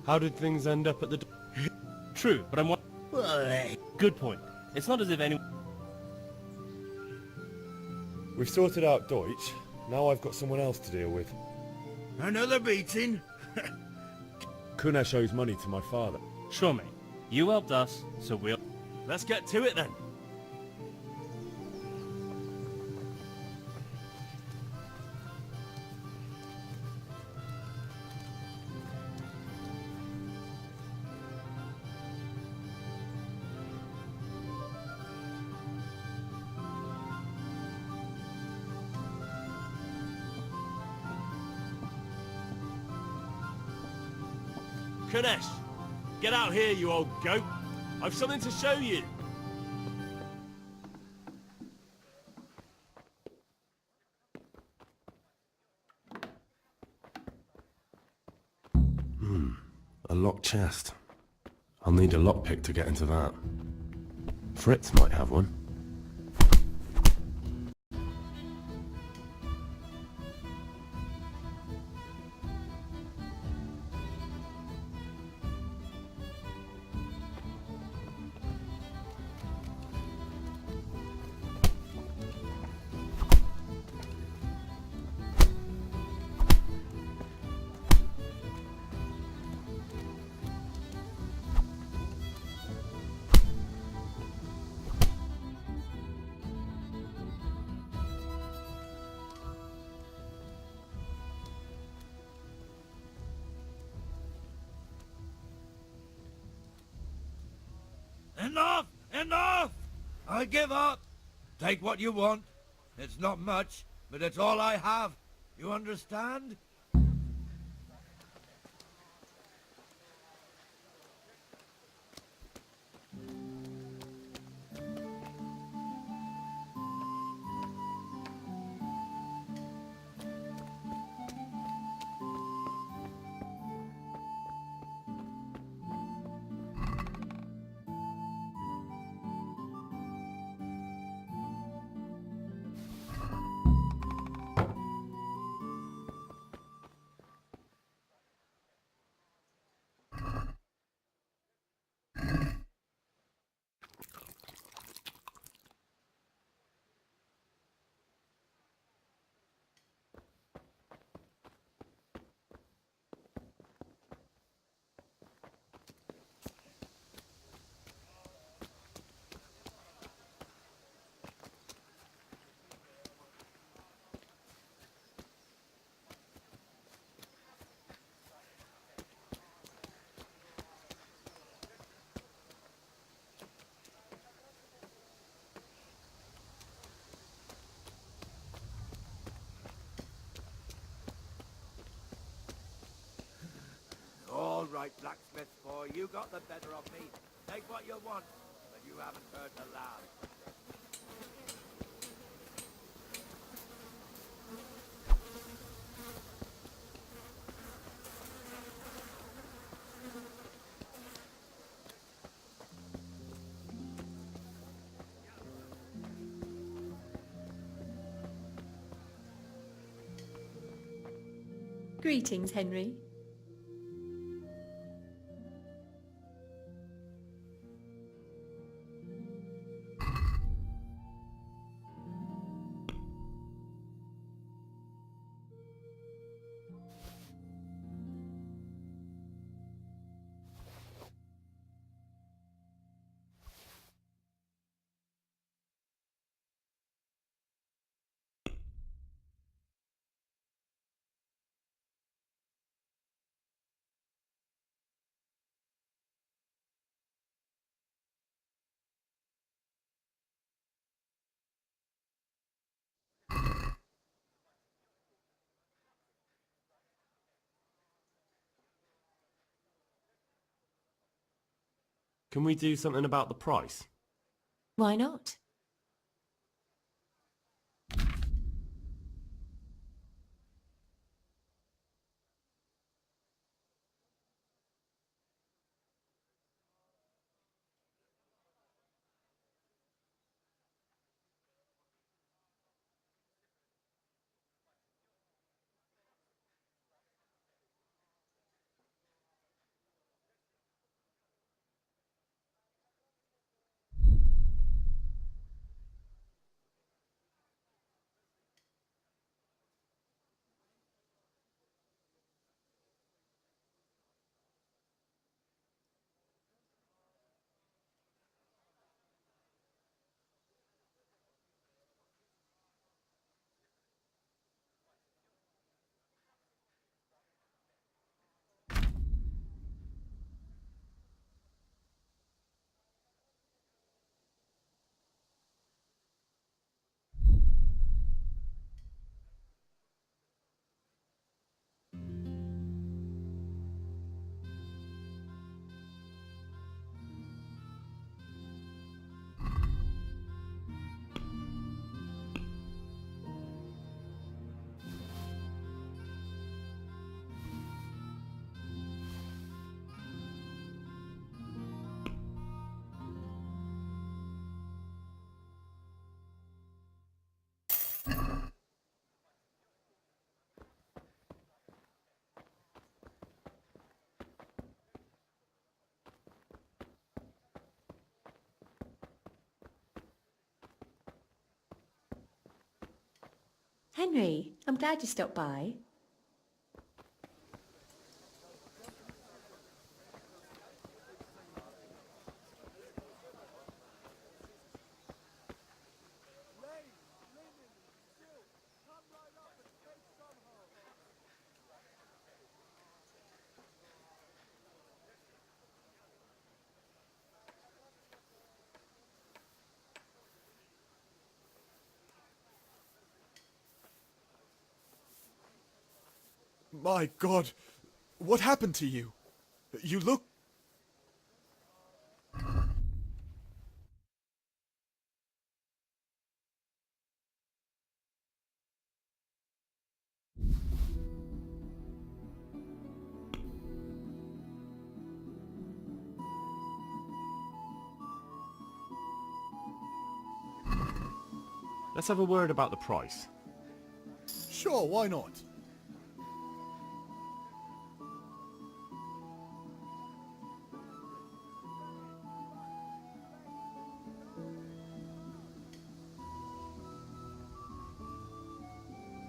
How did things end up at the... True, but I'm... Well, Good point. It's not as if anyone... We've sorted out Deutsch. Now I've got someone else to deal with. Another beating? Kunesh owes money to my father. Sure, mate. You helped us, so we'll... Let's get to it then. Kunesh, get out here, you old goat. I've something to show you. A locked chest. I'll need a lockpick to get into that. Fritz might have one. Enough! Enough! I give up. Take what you want. It's not much, but it's all I have. You understand? All right, blacksmith boy, you got the better of me. Take what you want, but you haven't heard the last. Greetings, Henry. Can we do something about the price? Why not? Henry, I'm glad you stopped by. My God, what happened to you? You look... Let's have a word about the price. Sure, why not?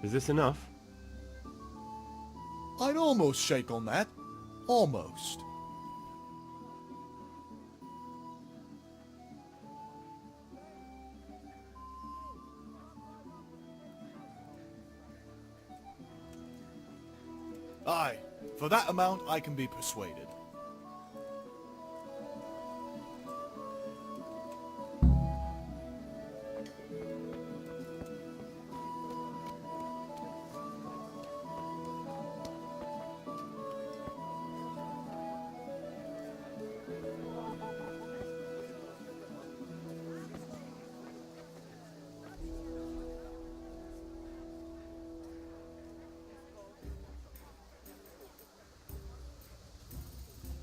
Is this enough? I'd almost shake on that. Almost. Aye, for that amount I can be persuaded.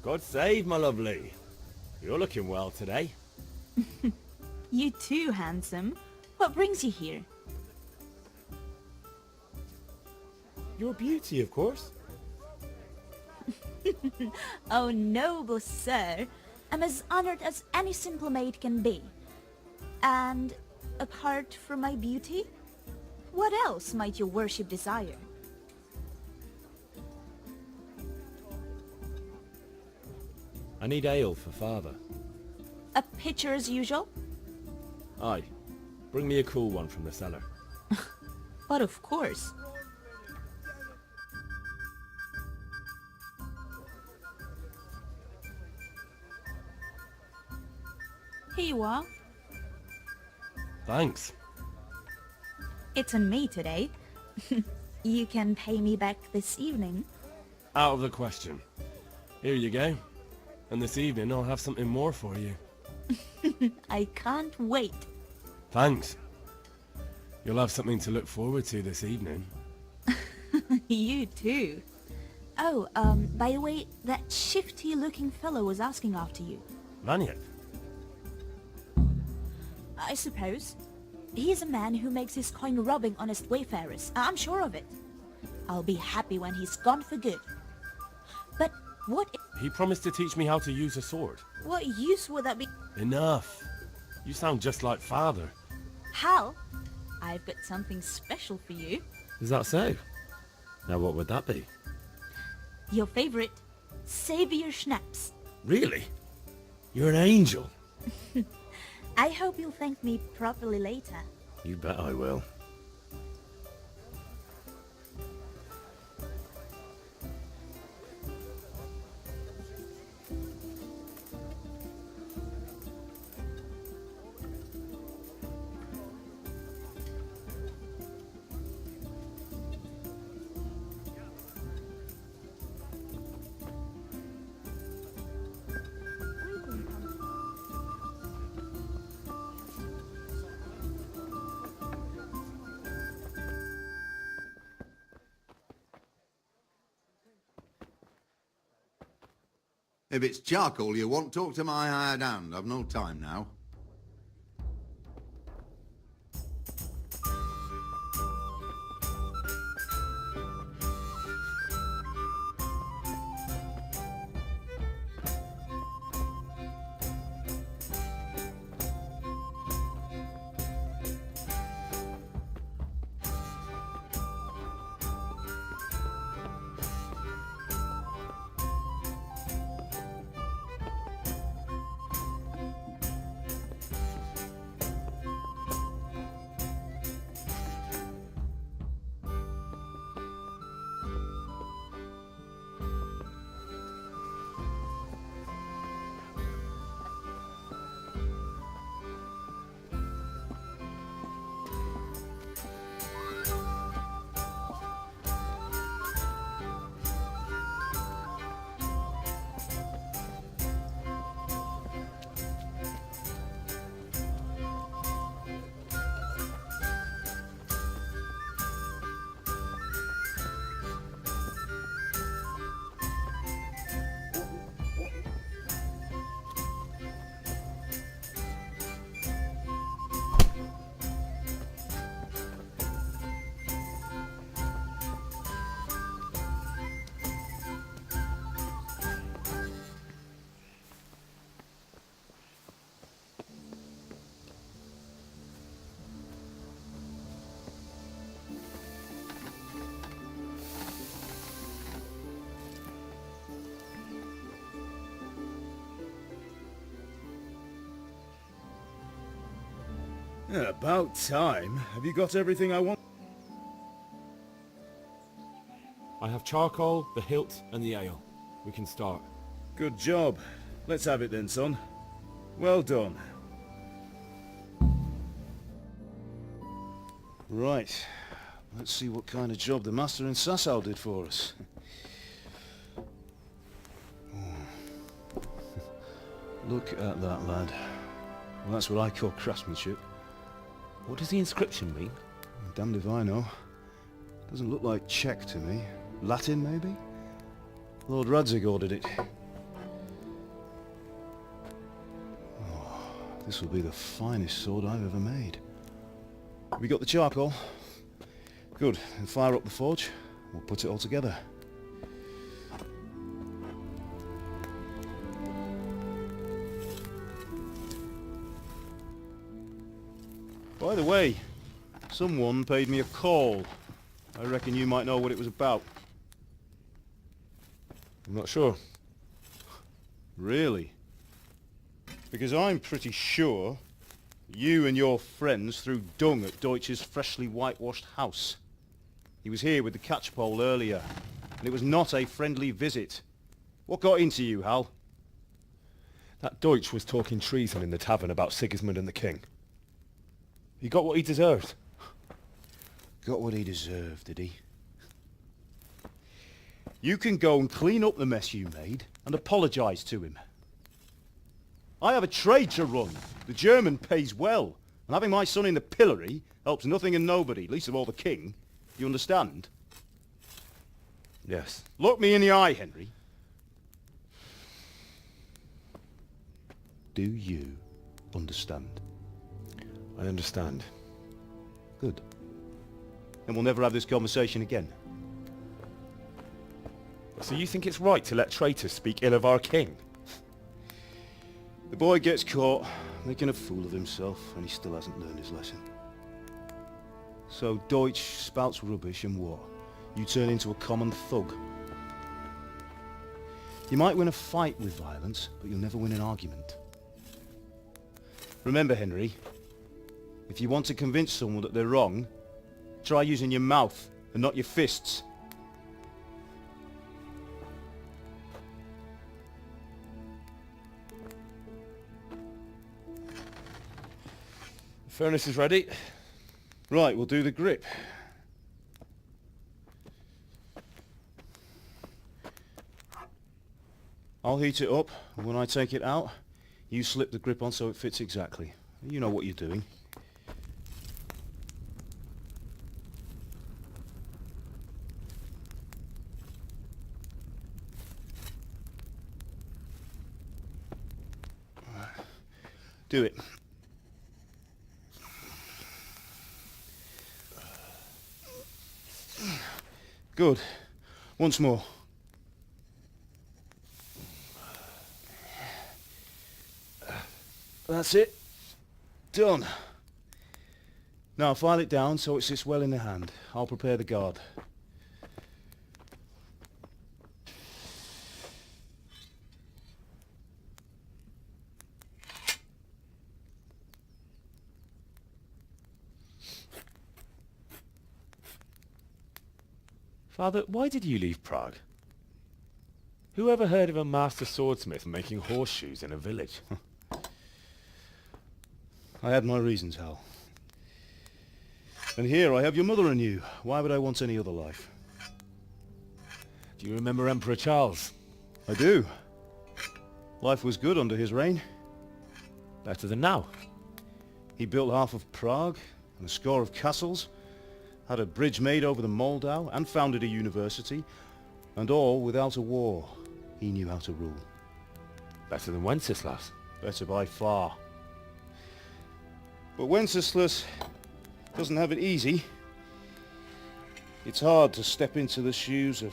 God save, my lovely. You're looking well today. You too, handsome. What brings you here? Your beauty, of course. Oh, noble sir. I'm as honored as any simple maid can be. And apart from my beauty, what else might your worship desire? I need ale for father. A pitcher as usual? Aye. Bring me a cool one from the cellar. But of course. Here you are. Thanks. It's on me today. You can pay me back this evening. Out of the question. Here you go. And this evening I'll have something more for you. I can't wait. Thanks. You'll have something to look forward to this evening. You too. Oh, by the way, that shifty-looking fellow was asking after you. Lanyard? I suppose. He's a man who makes his coin robbing honest wayfarers. I'm sure of it. I'll be happy when he's gone for good. But He promised to teach me how to use a sword. what use would that be? Enough. You sound just like father. Hal, I've got something special for you. Is that so? Now what would that be? Your favorite, Savior Schnapps. Really? You're an angel. I hope you'll thank me properly later. You bet I will. If it's charcoal you want, talk to my hired hand. I've no time now. Yeah, about time. Have you got everything I want? I have charcoal, the hilt, and the ale. We can start. Good job. Let's have it then, son. Well done. Right. Let's see what kind of job the master in Sasau did for us. Look at that, lad. Well, that's what I call craftsmanship. What does the inscription mean? Damned if I know. Doesn't look like Czech to me. Latin, maybe? Lord Radzig ordered it. Oh, this will be the finest sword I've ever made. We got the charcoal? Good. Then fire up the forge. We'll put it all together. By the way, someone paid me a call. I reckon you might know what it was about. I'm not sure. Really? Because I'm pretty sure you and your friends threw dung at Deutsch's freshly whitewashed house. He was here with the catchpole earlier, and it was not a friendly visit. What got into you, Hal? That Deutsch was talking treason in the tavern about Sigismund and the king. He got what he deserved. Got what he deserved, did he? You can go and clean up the mess you made and apologise to him. I have a trade to run. The German pays well, and having my son in the pillory helps nothing and nobody, least of all the king. You understand? Yes. Look me in the eye, Henry. Do you understand? I understand. Good. Then we'll never have this conversation again. So you think it's right to let traitors speak ill of our king? The boy gets caught making a fool of himself, and he still hasn't learned his lesson. So Deutsch spouts rubbish, and what? You turn into a common thug. You might win a fight with violence, but you'll never win an argument. Remember, Henry, if you want to convince someone that they're wrong, try using your mouth and not your fists. The furnace is ready. Right, we'll do the grip. I'll heat it up, and when I take it out, you slip the grip on so it fits exactly. You know what you're doing. Do it. Good. Once more. That's it. Done. Now file it down so it sits well in the hand. I'll prepare the guard. Father, why did you leave Prague? Who ever heard of a master swordsmith making horseshoes in a village? I had my reasons, Hal. And here I have your mother and you. Why would I want any other life? Do you remember Emperor Charles? I do. Life was good under his reign. Better than now. He built half of Prague and a score of castles, had a bridge made over the Moldau, and founded a university, and all without a war. He knew how to rule. Better than Wenceslas. Better by far. But Wenceslas doesn't have it easy. It's hard to step into the shoes of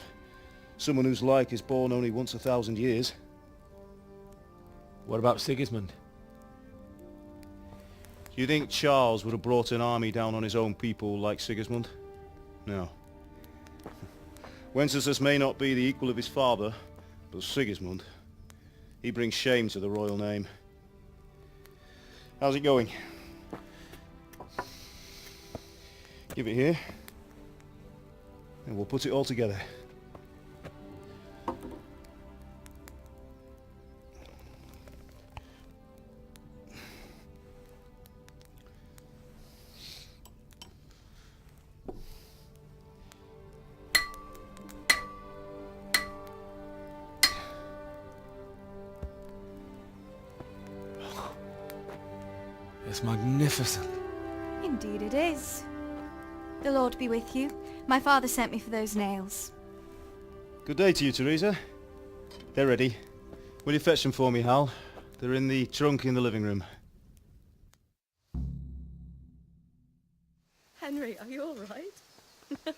someone whose like is born only once 1,000 years. What about Sigismund? Do you think Charles would have brought an army down on his own people like Sigismund? No. Wenceslas may not be the equal of his father, but Sigismund, he brings shame to the royal name. How's it going? Give it here, and we'll put it all together. It's magnificent. Indeed it is. The Lord be with you. My father sent me for those nails. Good day to you, Teresa. They're ready. Will you fetch them for me, Hal? They're in the trunk in the living room. Henry, are you all right?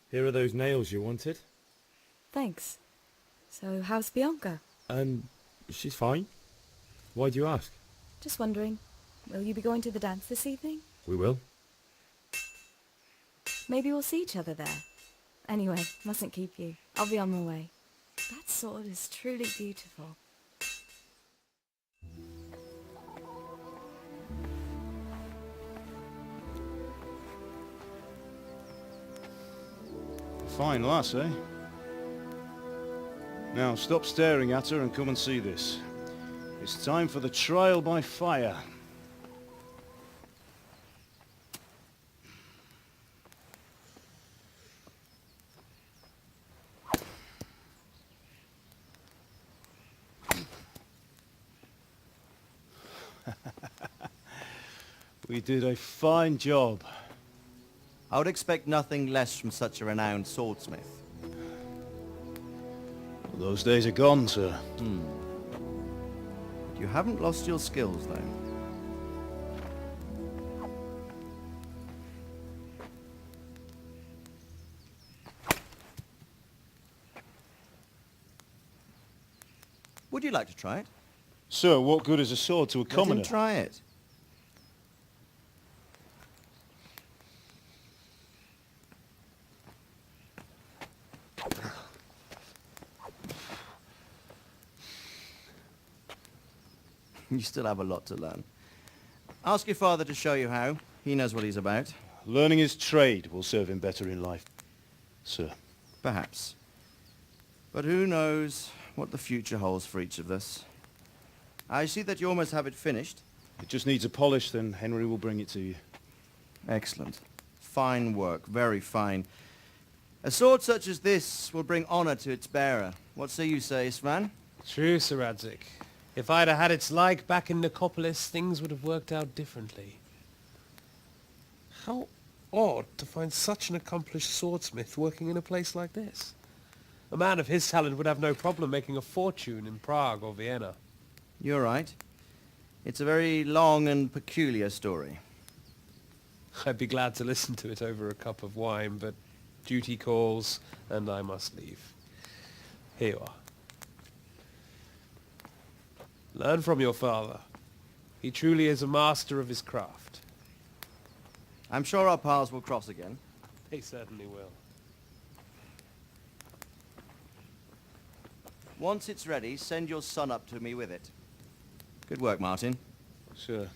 Here are those nails you wanted. Thanks. So, how's Bianca? She's fine. Why do you ask? Just wondering, will you be going to the dance this evening? We will. Maybe we'll see each other there. Anyway, mustn't keep you. I'll be on my way. That sword is truly beautiful. Fine lass, eh? Now, stop staring at her and come and see this. It's time for the trial by fire. We did a fine job. I would expect nothing less from such a renowned swordsmith. Those days are gone, sir. You haven't lost your skills, though. Would you like to try it? Sir, what good is a sword to a commoner? Let him try it. You still have a lot to learn. Ask your father to show you how. He knows what he's about. Learning his trade will serve him better in life, sir. Perhaps. But who knows what the future holds for each of us. I see that you almost have it finished. It just needs a polish, then Henry will bring it to you. Excellent. Fine work. Very fine. A sword such as this will bring honor to its bearer. What say you, Svan? True, Sir Radzik. If I'd have had its like back in Nicopolis, things would have worked out differently. How odd to find such an accomplished swordsmith working in a place like this. A man of his talent would have no problem making a fortune in Prague or Vienna. You're right. It's a very long and peculiar story. I'd be glad to listen to it over a cup of wine, but duty calls, and I must leave. Here you are. Learn from your father. He truly is a master of his craft. I'm sure our paths will cross again. They certainly will. Once it's ready, send your son up to me with it. Good work, Martin. Sure.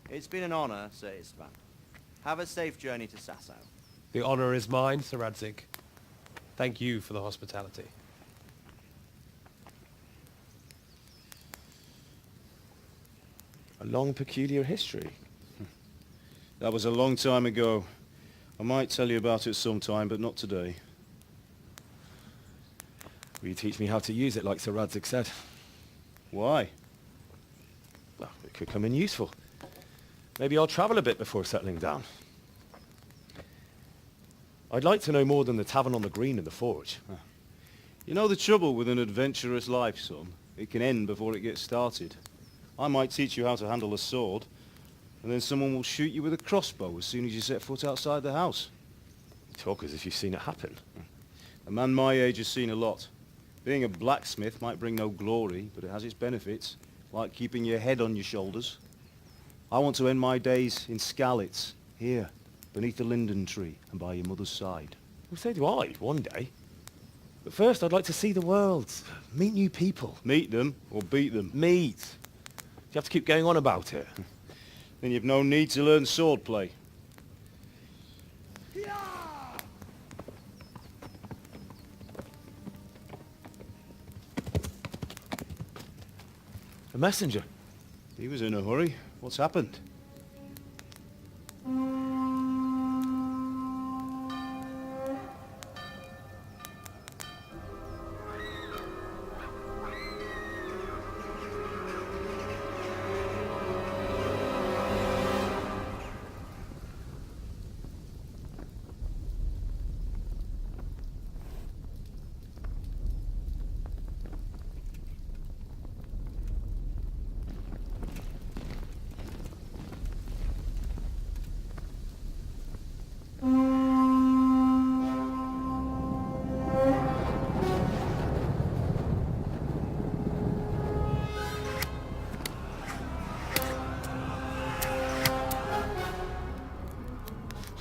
It's been an honor, Sir Istvan. Have a safe journey to Sasau. The honor is mine, Sir Radzik. Thank you for the hospitality. A long, peculiar history. That was a long time ago. I might tell you about it sometime, but not today. Will you teach me how to use it, like Sir Radzik said? Why? Well, it could come in useful. Maybe I'll travel a bit before settling down. I'd like to know more than the tavern on the green and the forge. You know the trouble with an adventurous life, son? It can end before it gets started. I might teach you how to handle a sword, and then someone will shoot you with a crossbow as soon as you set foot outside the house. You talk as if you've seen it happen. A man my age has seen a lot. Being a blacksmith might bring no glory, but it has its benefits, like keeping your head on your shoulders. I want to end my days in Skalitz, here, beneath the linden tree and by your mother's side. Well, so do I, one day. But first I'd like to see the world, meet new people. Meet them, or beat them? Meet. Do you have to keep going on about it? Then you've no need to learn swordplay. A messenger. He was in a hurry. What's happened?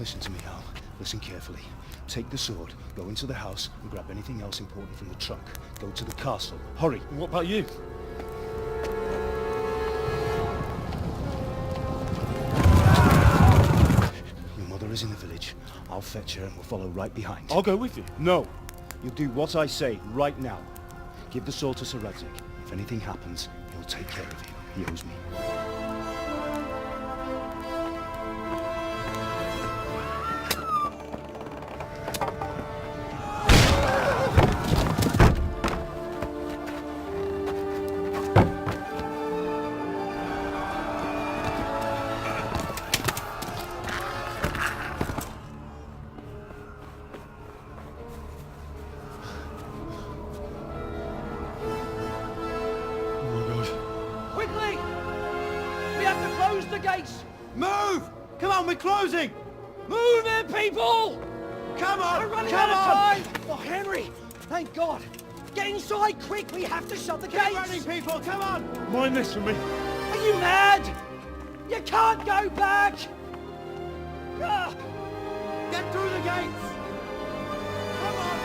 Listen to me, Hal. Listen carefully. Take the sword, go into the house, and grab anything else important from the trunk. Go to the castle. Hurry! What about you? Your mother is in the village. I'll fetch her and we'll follow right behind. I'll go with you. No! You'll do what I say right now. Give the sword to Sir Radzik. If anything happens, he'll take care of you. He owes me. Quickly! We have to close the gates! Move! Come on, we're closing! Move it, people! Come on! We're running come out of on! time! Oh, Henry! Thank God! Get inside, quick! We have to shut the gates! Keep running, people! Come on! Mind this for me. Are you mad? You can't go back! Ah! Get through the gates! Come on!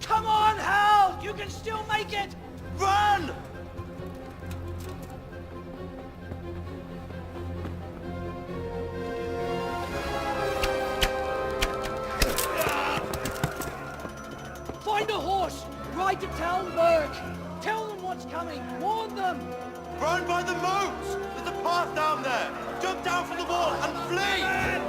Come on, Hal! You can still make it! Run! Find a horse! Ride to Talmberg! Tell them what's coming! Warn them! Run by the moat! There's a path down there! Jump down from the wall and flee!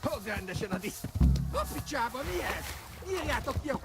Fogd rendesen a disz... A picsába, mi ez? Írjátok ki a...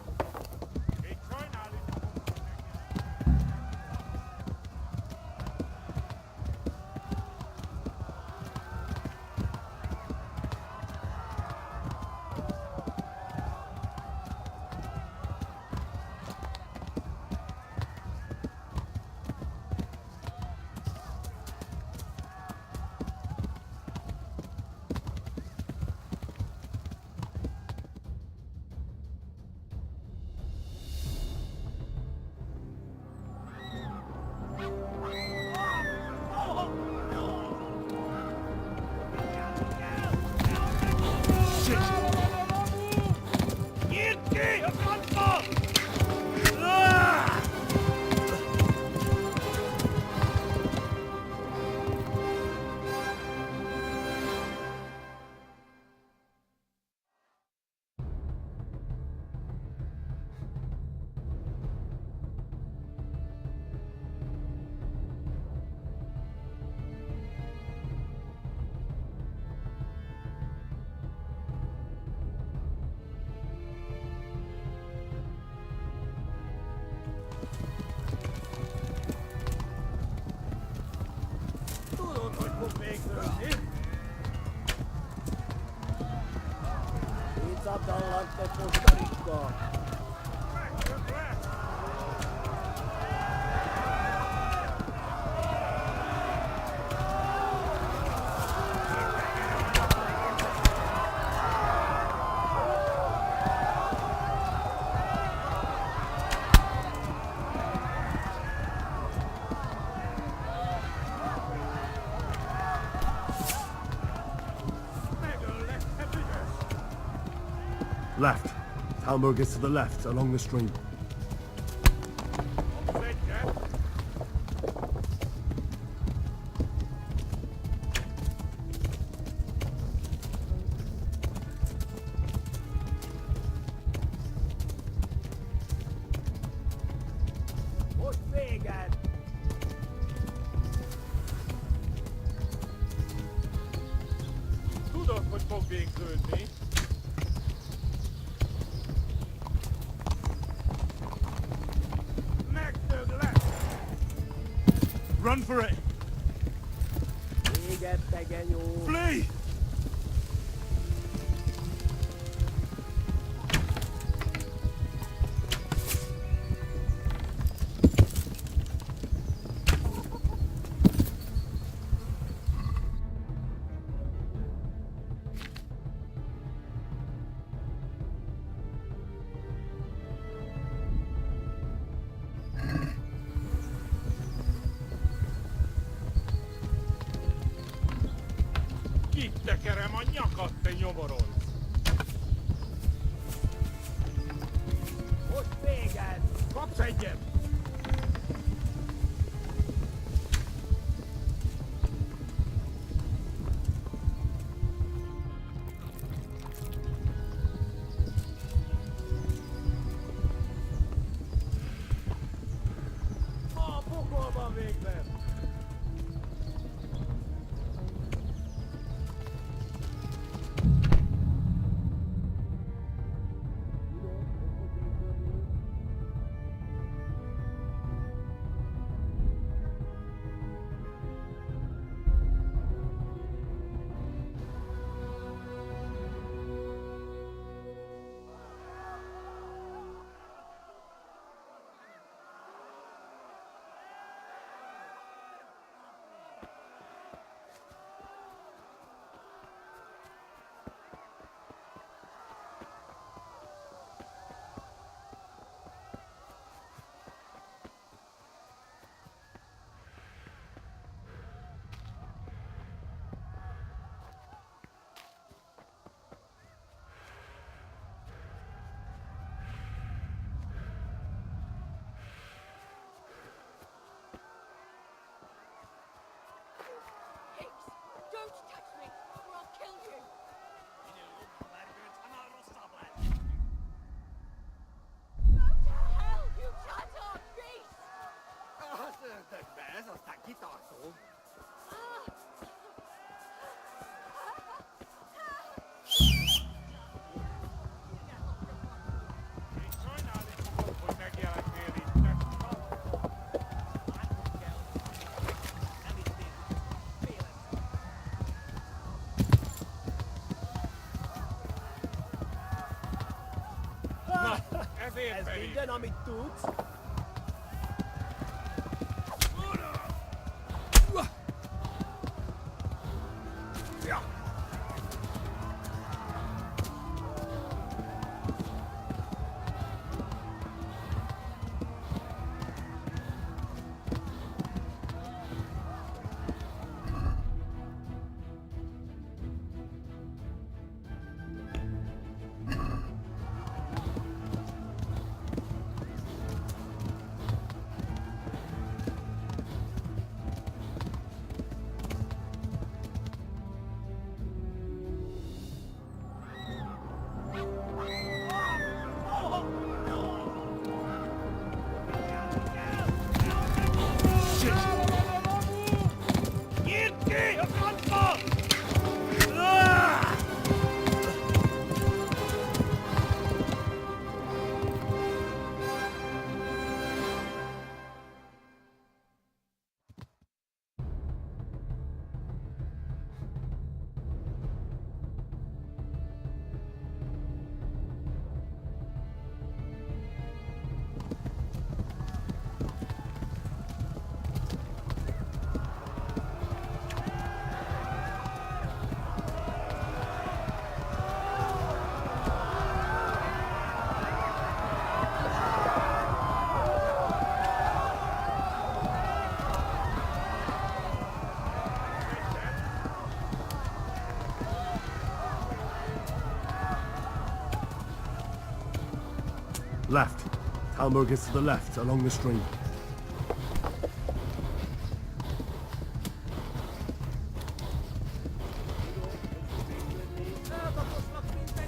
Left. Talmberg is to the left, along the stream. Tudod, hogy fog végződni. Megdöglek! Run for it! Flee! Kitekerem a nyakat, te nyomorod! Most véged! Kapsz egyet! A pokolban végben! Don't touch me, or I'll kill you! Go to hell, you Tatar beast! Ez aztán kitartó. Ez minden, amit tudsz? Left. Talmberg is to the left, along the stream.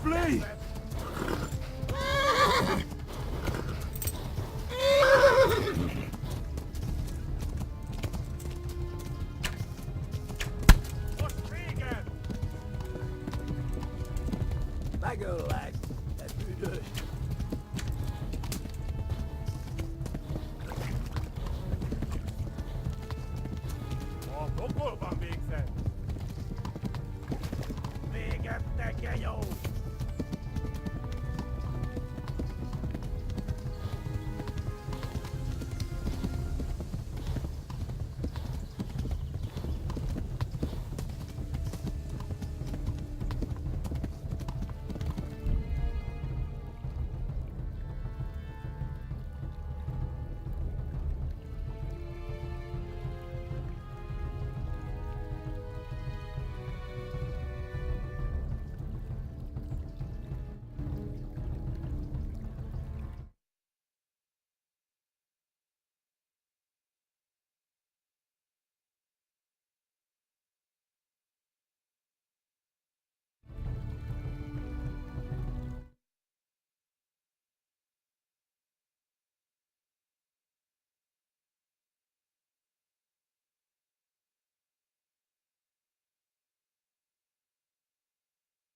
Flee! Back, lad. That's good.